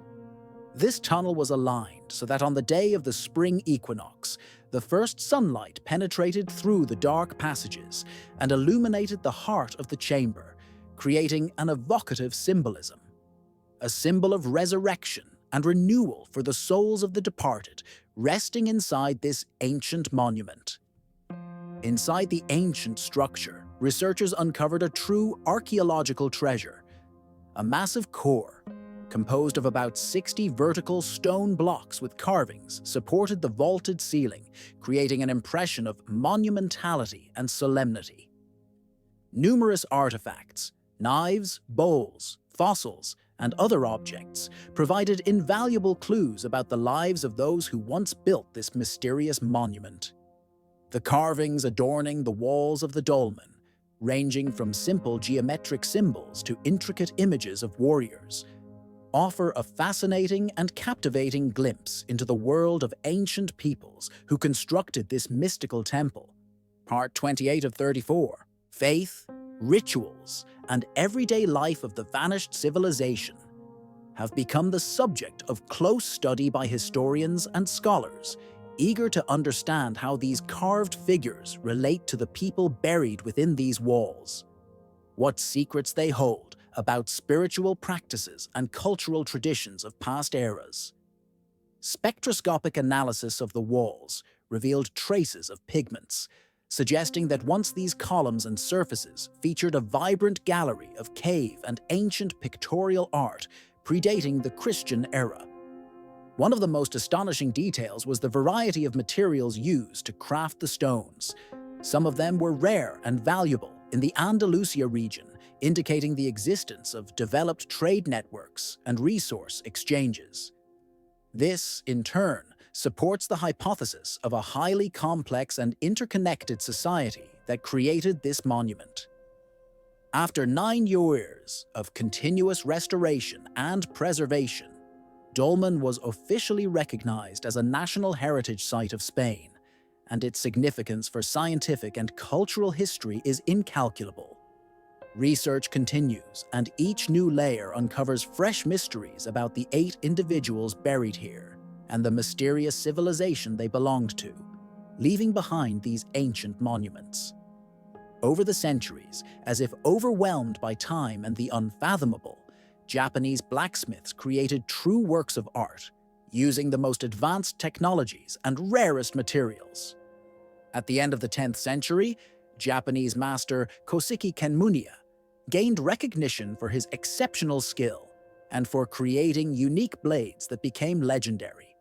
This tunnel was aligned so that on the day of the spring equinox, the first sunlight penetrated through the dark passages and illuminated the heart of the chamber, creating an evocative symbolism. A symbol of resurrection and renewal for the souls of the departed, resting inside this ancient monument. Inside the ancient structure, researchers uncovered a true archaeological treasure. A massive core, composed of about 60 vertical stone blocks with carvings, supported the vaulted ceiling, creating an impression of monumentality and solemnity. Numerous artifacts, knives, bowls, fossils, and other objects provided invaluable clues about the lives of those who once built this mysterious monument. The carvings adorning the walls of the dolmen, ranging from simple geometric symbols to intricate images of warriors, offer a fascinating and captivating glimpse into the world of ancient peoples who constructed this mystical temple. Part 28 of 34, Faith, Rituals, and Everyday Life of the Vanished Civilization, have become the subject of close study by historians and scholars, eager to understand how these carved figures relate to the people buried within these walls, what secrets they hold about spiritual practices and cultural traditions of past eras. Spectroscopic analysis of the walls revealed traces of pigments, suggesting that once these columns and surfaces featured a vibrant gallery of cave and ancient pictorial art predating the Christian era. One of the most astonishing details was the variety of materials used to craft the stones. Some of them were rare and valuable in the Andalusia region, indicating the existence of developed trade networks and resource exchanges. This, in turn, supports the hypothesis of a highly complex and interconnected society that created this monument. After 9 years of continuous restoration and preservation, Dolmen was officially recognized as a National Heritage Site of Spain, and its significance for scientific and cultural history is incalculable. Research continues, and each new layer uncovers fresh mysteries about the 8 individuals buried here and the mysterious civilization they belonged to, leaving behind these ancient monuments. Over the centuries, as if overwhelmed by time and the unfathomable, Japanese blacksmiths created true works of art, using the most advanced technologies and rarest materials. At the end of the 10th century, Japanese master Koseki Kenmuniya gained recognition for his exceptional skill and for creating unique blades that became legendary.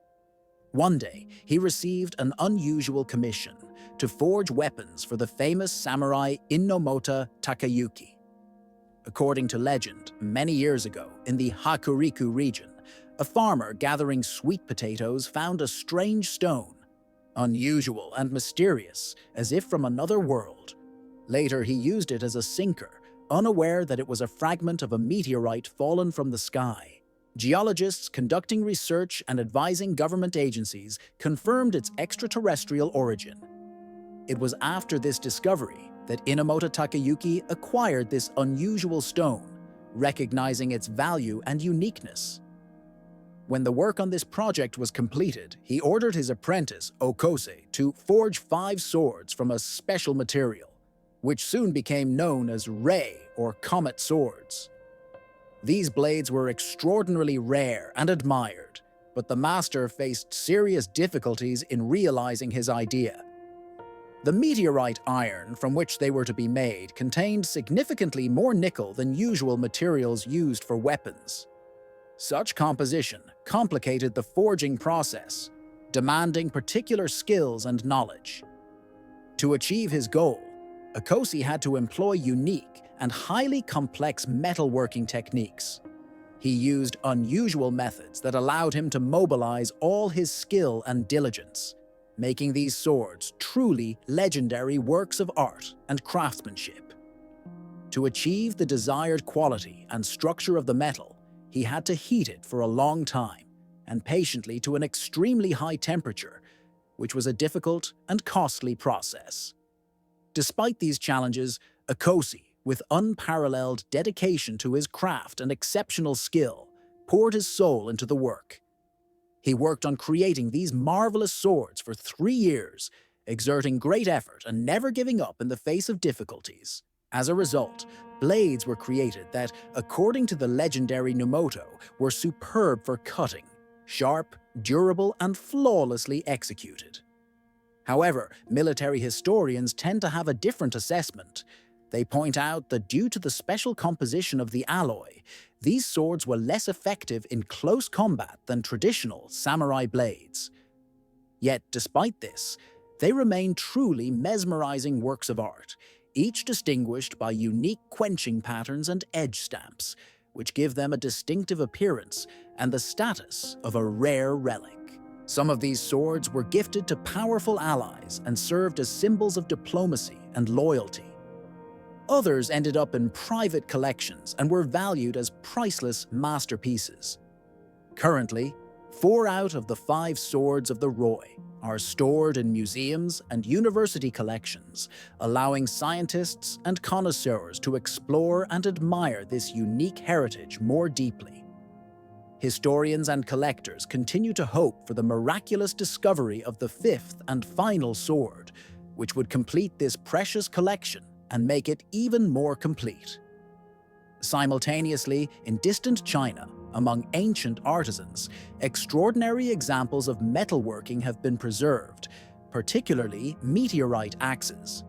One day, he received an unusual commission to forge weapons for the famous samurai Inomoto Takayuki. According to legend, many years ago, in the Hokuriku region, a farmer gathering sweet potatoes found a strange stone, unusual and mysterious, as if from another world. Later, he used it as a sinker, unaware that it was a fragment of a meteorite fallen from the sky. Geologists conducting research and advising government agencies confirmed its extraterrestrial origin. It was after this discovery that Inomoto Takayuki acquired this unusual stone, recognizing its value and uniqueness. When the work on this project was completed, he ordered his apprentice, Okose, to forge 5 swords from a special material, which soon became known as Rei or Comet swords. These blades were extraordinarily rare and admired, but the master faced serious difficulties in realizing his idea. The meteorite iron from which they were to be made contained significantly more nickel than usual materials used for weapons. Such composition complicated the forging process, demanding particular skills and knowledge. To achieve his goal, Okose had to employ unique and highly complex metalworking techniques. He used unusual methods that allowed him to mobilize all his skill and diligence, making these swords truly legendary works of art and craftsmanship. To achieve the desired quality and structure of the metal, he had to heat it for a long time and patiently to an extremely high temperature, which was a difficult and costly process. Despite these challenges, Okose, with unparalleled dedication to his craft and exceptional skill, poured his soul into the work. He worked on creating these marvelous swords for 3 years, exerting great effort and never giving up in the face of difficulties. As a result, blades were created that, according to the legendary Numoto, were superb for cutting, sharp, durable, and flawlessly executed. However, military historians tend to have a different assessment. They point out that due to the special composition of the alloy, these swords were less effective in close combat than traditional samurai blades. Yet, despite this, they remain truly mesmerizing works of art, each distinguished by unique quenching patterns and edge stamps, which give them a distinctive appearance and the status of a rare relic. Some of these swords were gifted to powerful allies and served as symbols of diplomacy and loyalty. Others ended up in private collections and were valued as priceless masterpieces. Currently, 4 out of the 5 swords of the Roi are stored in museums and university collections, allowing scientists and connoisseurs to explore and admire this unique heritage more deeply. Historians and collectors continue to hope for the miraculous discovery of the 5th and final sword, which would complete this precious collection and make it even more complete. Simultaneously, in distant China, among ancient artisans, extraordinary examples of metalworking have been preserved, particularly meteorite axes.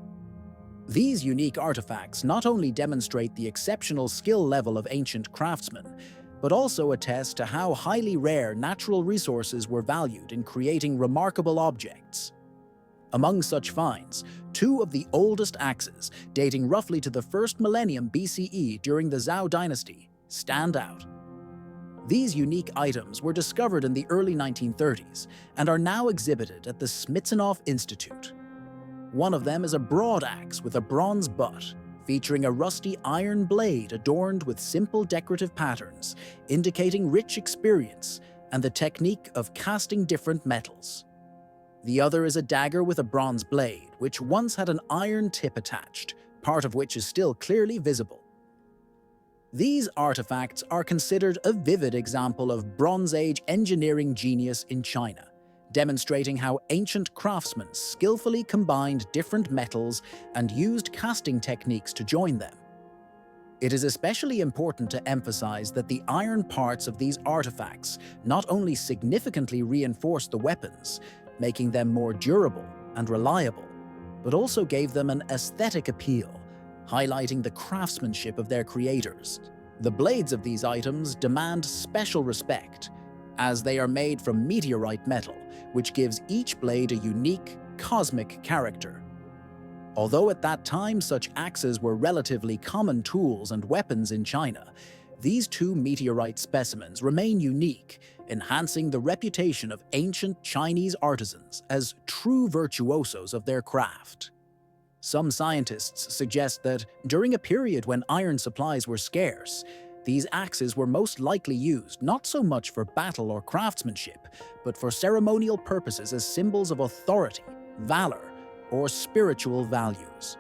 These unique artifacts not only demonstrate the exceptional skill level of ancient craftsmen, but also attest to how highly rare natural resources were valued in creating remarkable objects. Among such finds, 2 of the oldest axes, dating roughly to the 1st millennium BCE during the Zhou dynasty, stand out. These unique items were discovered in the early 1930s and are now exhibited at the Smytsanov Institute. One of them is a broad axe with a bronze butt, featuring a rusty iron blade adorned with simple decorative patterns, indicating rich experience and the technique of casting different metals. The other is a dagger with a bronze blade, which once had an iron tip attached, part of which is still clearly visible. These artifacts are considered a vivid example of Bronze Age engineering genius in China, demonstrating how ancient craftsmen skillfully combined different metals and used casting techniques to join them. It is especially important to emphasize that the iron parts of these artifacts not only significantly reinforced the weapons, making them more durable and reliable, but also gave them an aesthetic appeal, highlighting the craftsmanship of their creators. The blades of these items demand special respect, as they are made from meteorite metal, which gives each blade a unique, cosmic character. Although at that time such axes were relatively common tools and weapons in China, these two meteorite specimens remain unique, enhancing the reputation of ancient Chinese artisans as true virtuosos of their craft. Some scientists suggest that during a period when iron supplies were scarce, these axes were most likely used not so much for battle or craftsmanship, but for ceremonial purposes as symbols of authority, valor, or spiritual values.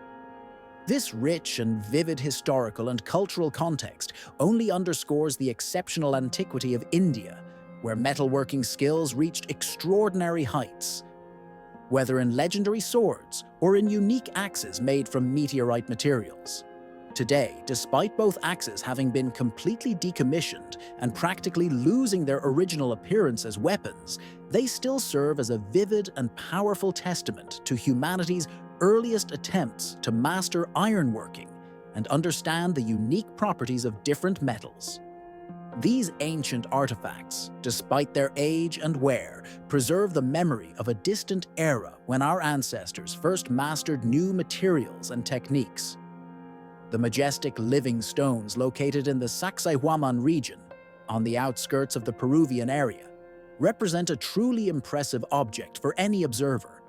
This rich and vivid historical and cultural context only underscores the exceptional antiquity of India, where metalworking skills reached extraordinary heights. Whether in legendary swords or in unique axes made from meteorite materials. Today, despite both axes having been completely decommissioned and practically losing their original appearance as weapons, they still serve as a vivid and powerful testament to humanity's earliest attempts to master ironworking and understand the unique properties of different metals. These ancient artifacts, despite their age and wear, preserve the memory of a distant era when our ancestors first mastered new materials and techniques. The majestic living stones located in the Sacsayhuaman region, on the outskirts of the Peruvian area, represent a truly impressive object for any observer.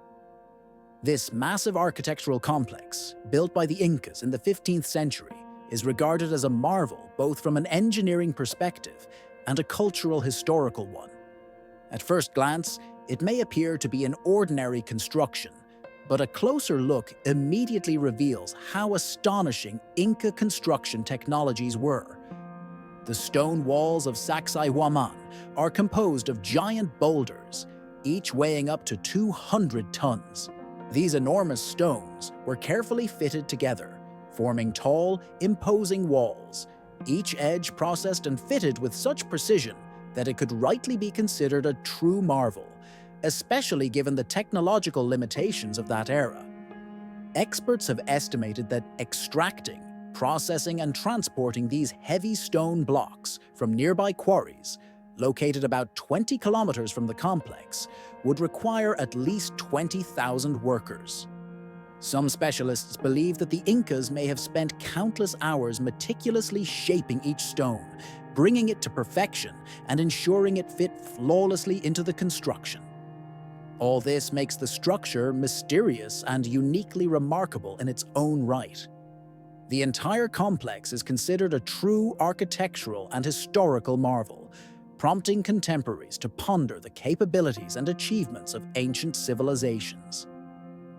This massive architectural complex, built by the Incas in the 15th century, is regarded as a marvel both from an engineering perspective and a cultural historical one. At first glance, it may appear to be an ordinary construction, but a closer look immediately reveals how astonishing Inca construction technologies were. The stone walls of Sacsayhuaman are composed of giant boulders, each weighing up to 200 tons. These enormous stones were carefully fitted together, forming tall, imposing walls, each edge processed and fitted with such precision that it could rightly be considered a true marvel, especially given the technological limitations of that era. Experts have estimated that extracting, processing, and transporting these heavy stone blocks from nearby quarries, located about 20 kilometers from the complex, would require at least 20,000 workers. Some specialists believe that the Incas may have spent countless hours meticulously shaping each stone, bringing it to perfection and ensuring it fit flawlessly into the construction. All this makes the structure mysterious and uniquely remarkable in its own right. The entire complex is considered a true architectural and historical marvel, prompting contemporaries to ponder the capabilities and achievements of ancient civilizations.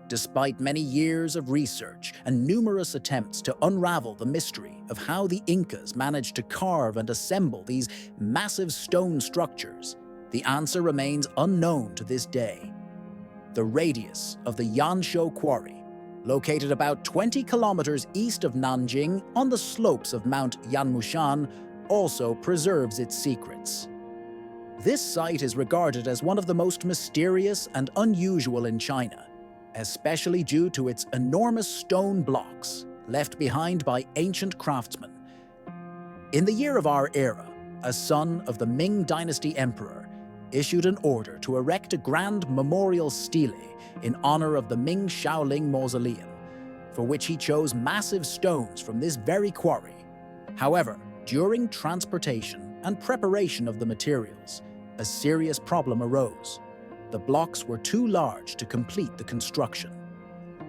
Despite many years of research and numerous attempts to unravel the mystery of how the Incas managed to carve and assemble these massive stone structures, the answer remains unknown to this day. The radius of the Yanshou Quarry, located about 20 kilometers east of Nanjing on the slopes of Mount Yanmushan, also preserves its secrets. This site is regarded as one of the most mysterious and unusual in China, especially due to its enormous stone blocks left behind by ancient craftsmen. In the year of our era, a son of the Ming Dynasty emperor issued an order to erect a grand memorial stele in honor of the Ming Shaolin Mausoleum, for which he chose massive stones from this very quarry. However, during transportation and preparation of the materials, a serious problem arose. The blocks were too large to complete the construction.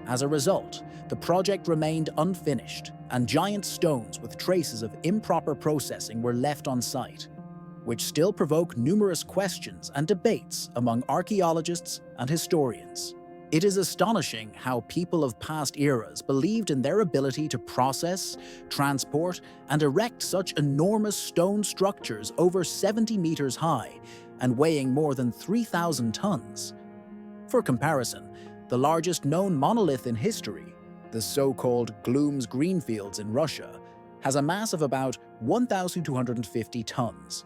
As a result, the project remained unfinished, and giant stones with traces of improper processing were left on site, which still provoke numerous questions and debates among archaeologists and historians. It is astonishing how people of past eras believed in their ability to process, transport, and erect such enormous stone structures over 70 meters high and weighing more than 3,000 tons. For comparison, the largest known monolith in history, the so-called Glooms Greenfields in Russia, has a mass of about 1,250 tons.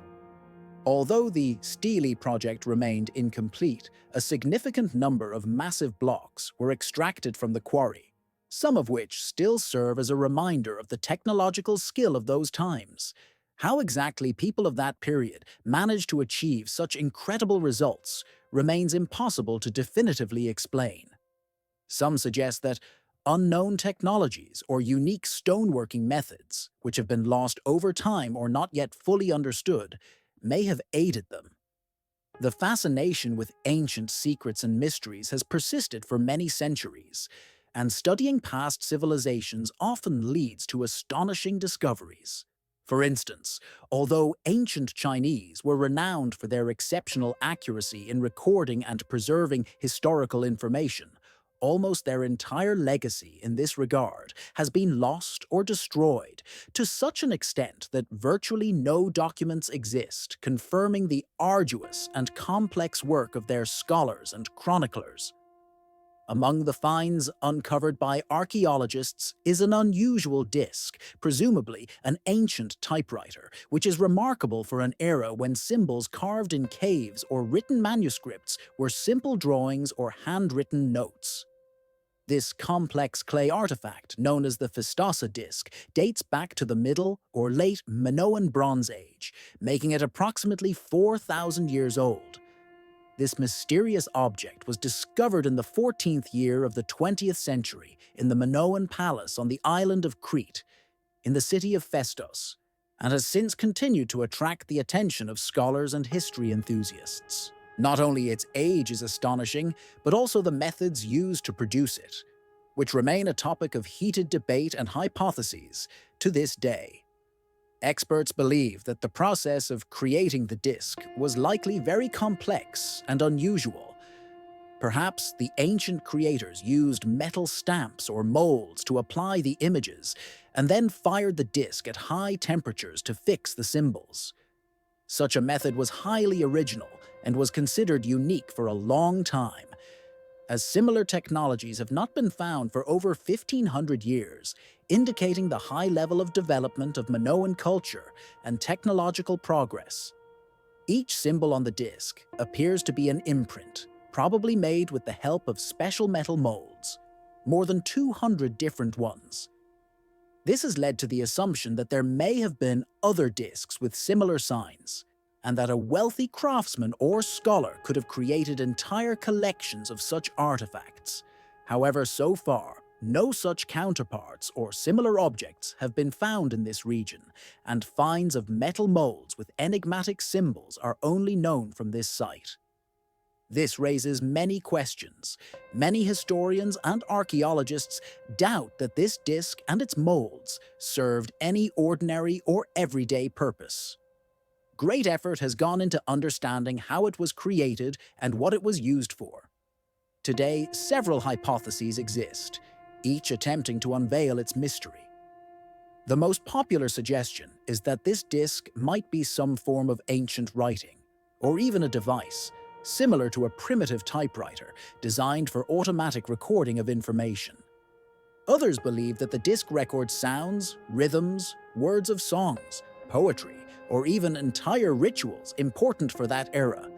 Although the Stele project remained incomplete, a significant number of massive blocks were extracted from the quarry, some of which still serve as a reminder of the technological skill of those times. How exactly people of that period managed to achieve such incredible results remains impossible to definitively explain. Some suggest that unknown technologies or unique stoneworking methods, which have been lost over time or not yet fully understood, may have aided them. The fascination with ancient secrets and mysteries has persisted for many centuries, and studying past civilizations often leads to astonishing discoveries. For instance, although ancient Chinese were renowned for their exceptional accuracy in recording and preserving historical information, almost their entire legacy in this regard has been lost or destroyed to such an extent that virtually no documents exist confirming the arduous and complex work of their scholars and chroniclers. Among the finds uncovered by archaeologists is an unusual disc, presumably an ancient typewriter, which is remarkable for an era when symbols carved in caves or written manuscripts were simple drawings or handwritten notes. This complex clay artifact, known as the Fistasa disc, dates back to the Middle or Late Minoan Bronze Age, making it approximately 4,000 years old. This mysterious object was discovered in the 14th year of the 20th century in the Minoan Palace on the island of Crete, in the city of Phaistos, and has since continued to attract the attention of scholars and history enthusiasts. Not only its age is astonishing, but also the methods used to produce it, which remain a topic of heated debate and hypotheses to this day. Experts believe that the process of creating the disc was likely very complex and unusual. Perhaps the ancient creators used metal stamps or molds to apply the images and then fired the disc at high temperatures to fix the symbols. Such a method was highly original and was considered unique for a long time, as similar technologies have not been found for over 1,500 years, indicating the high level of development of Minoan culture and technological progress. Each symbol on the disc appears to be an imprint, probably made with the help of special metal molds, more than 200 different ones. This has led to the assumption that there may have been other discs with similar signs, and that a wealthy craftsman or scholar could have created entire collections of such artifacts. However, so far, no such counterparts or similar objects have been found in this region, and finds of metal molds with enigmatic symbols are only known from this site. This raises many questions. Many historians and archaeologists doubt that this disc and its molds served any ordinary or everyday purpose. Great effort has gone into understanding how it was created and what it was used for. Today, several hypotheses exist, each attempting to unveil its mystery. The most popular suggestion is that this disc might be some form of ancient writing, or even a device, similar to a primitive typewriter designed for automatic recording of information. Others believe that the disc records sounds, rhythms, words of songs, poetry, or even entire rituals important for that era.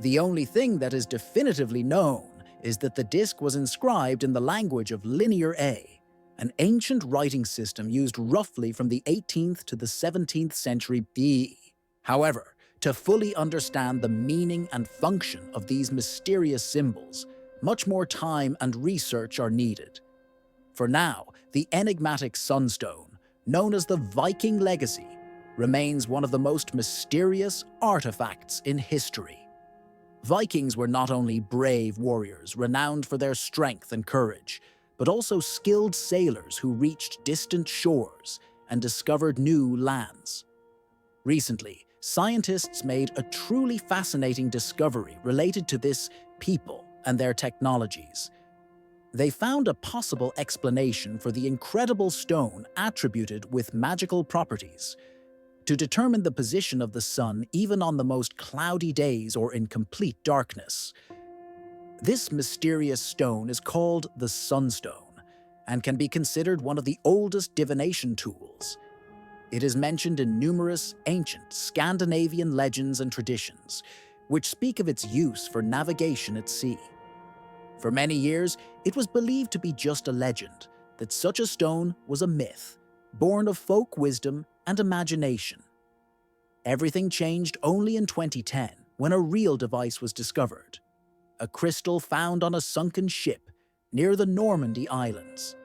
The only thing that is definitively known is that the disc was inscribed in the language of Linear A, an ancient writing system used roughly from the 18th to the 17th century BE. However, to fully understand the meaning and function of these mysterious symbols, much more time and research are needed. For now, the enigmatic sunstone, known as the Viking Legacy, remains one of the most mysterious artifacts in history. Vikings were not only brave warriors renowned for their strength and courage, but also skilled sailors who reached distant shores and discovered new lands. Recently, scientists made a truly fascinating discovery related to this people and their technologies. They found a possible explanation for the incredible stone attributed with magical properties. To determine the position of the sun even on the most cloudy days or in complete darkness. This mysterious stone is called the Sunstone and can be considered one of the oldest divination tools. It is mentioned in numerous ancient Scandinavian legends and traditions, which speak of its use for navigation at sea. For many years, it was believed to be just a legend, that such a stone was a myth, born of folk wisdom and imagination. Everything changed only in 2010, when a real device was discovered. A crystal found on a sunken ship near the Normandy Islands.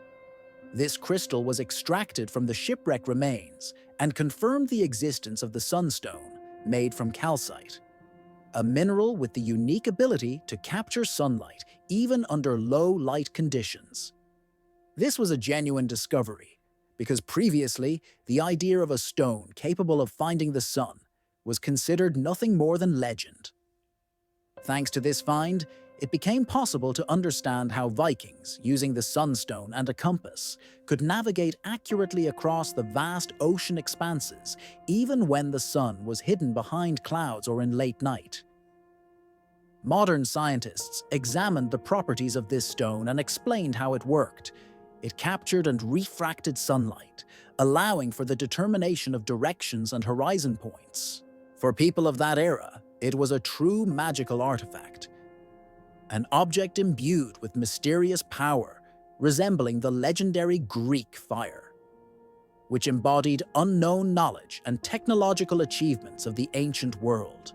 This crystal was extracted from the shipwreck remains and confirmed the existence of the sunstone, made from calcite, a mineral with the unique ability to capture sunlight even under low light conditions. This was a genuine discovery, because previously the idea of a stone capable of finding the sun was considered nothing more than legend. Thanks to this find, it became possible to understand how Vikings, using the sunstone and a compass, could navigate accurately across the vast ocean expanses, even when the sun was hidden behind clouds or in late night. Modern scientists examined the properties of this stone and explained how it worked. It captured and refracted sunlight, allowing for the determination of directions and horizon points. For people of that era, it was a true magical artifact, an object imbued with mysterious power, resembling the legendary Greek fire, which embodied unknown knowledge and technological achievements of the ancient world.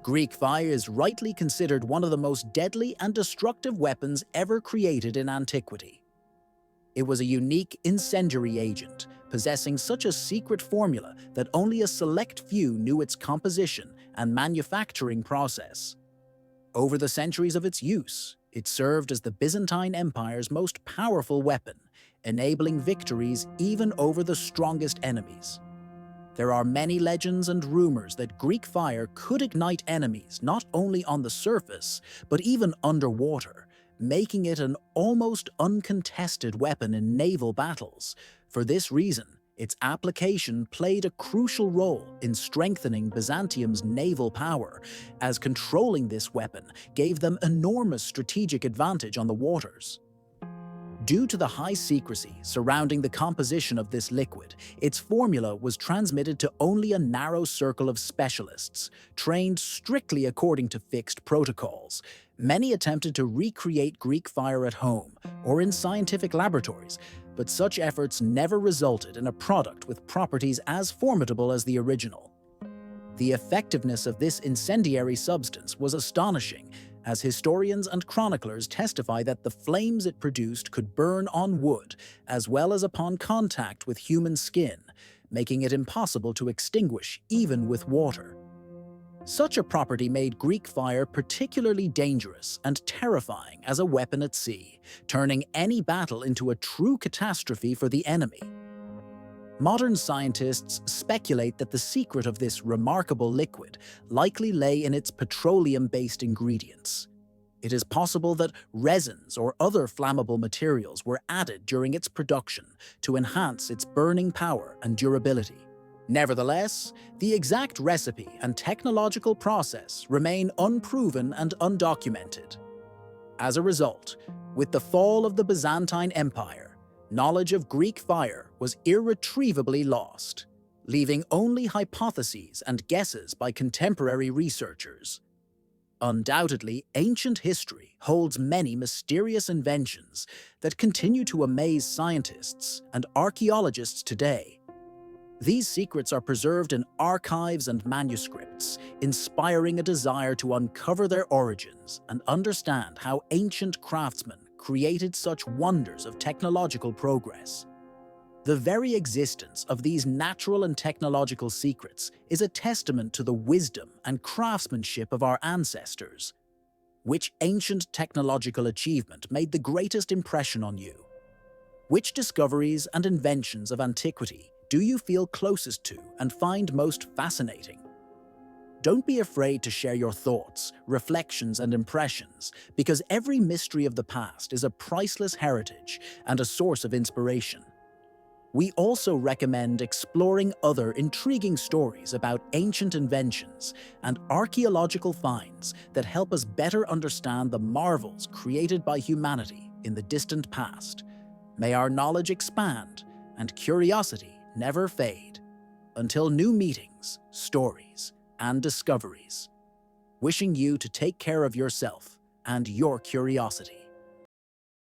Greek fire is rightly considered one of the most deadly and destructive weapons ever created in antiquity. It was a unique incendiary agent, possessing such a secret formula that only a select few knew its composition and manufacturing process. Over the centuries of its use, it served as the Byzantine Empire's most powerful weapon, enabling victories even over the strongest enemies. There are many legends and rumors that Greek fire could ignite enemies not only on the surface, but even underwater, making it an almost uncontested weapon in naval battles. For this reason, its application played a crucial role in strengthening Byzantium's naval power, as controlling this weapon gave them enormous strategic advantage on the waters. Due to the high secrecy surrounding the composition of this liquid, its formula was transmitted to only a narrow circle of specialists, trained strictly according to fixed protocols. Many attempted to recreate Greek fire at home or in scientific laboratories, but such efforts never resulted in a product with properties as formidable as the original. The effectiveness of this incendiary substance was astonishing, as historians and chroniclers testify that the flames it produced could burn on wood as well as upon contact with human skin, making it impossible to extinguish even with water. Such a property made Greek fire particularly dangerous and terrifying as a weapon at sea, turning any battle into a true catastrophe for the enemy. Modern scientists speculate that the secret of this remarkable liquid likely lay in its petroleum-based ingredients. It is possible that resins or other flammable materials were added during its production to enhance its burning power and durability. Nevertheless, the exact recipe and technological process remain unproven and undocumented. As a result, with the fall of the Byzantine Empire, knowledge of Greek fire was irretrievably lost, leaving only hypotheses and guesses by contemporary researchers. Undoubtedly, ancient history holds many mysterious inventions that continue to amaze scientists and archaeologists today. These secrets are preserved in archives and manuscripts, inspiring a desire to uncover their origins and understand how ancient craftsmen created such wonders of technological progress. The very existence of these natural and technological secrets is a testament to the wisdom and craftsmanship of our ancestors. Which ancient technological achievement made the greatest impression on you? Which discoveries and inventions of antiquity do you feel closest to and find most fascinating? Don't be afraid to share your thoughts, reflections, and impressions, because every mystery of the past is a priceless heritage and a source of inspiration. We also recommend exploring other intriguing stories about ancient inventions and archaeological finds that help us better understand the marvels created by humanity in the distant past. May our knowledge expand and curiosity never fade. Until new meetings, stories, and discoveries. Wishing you to take care of yourself and your curiosity.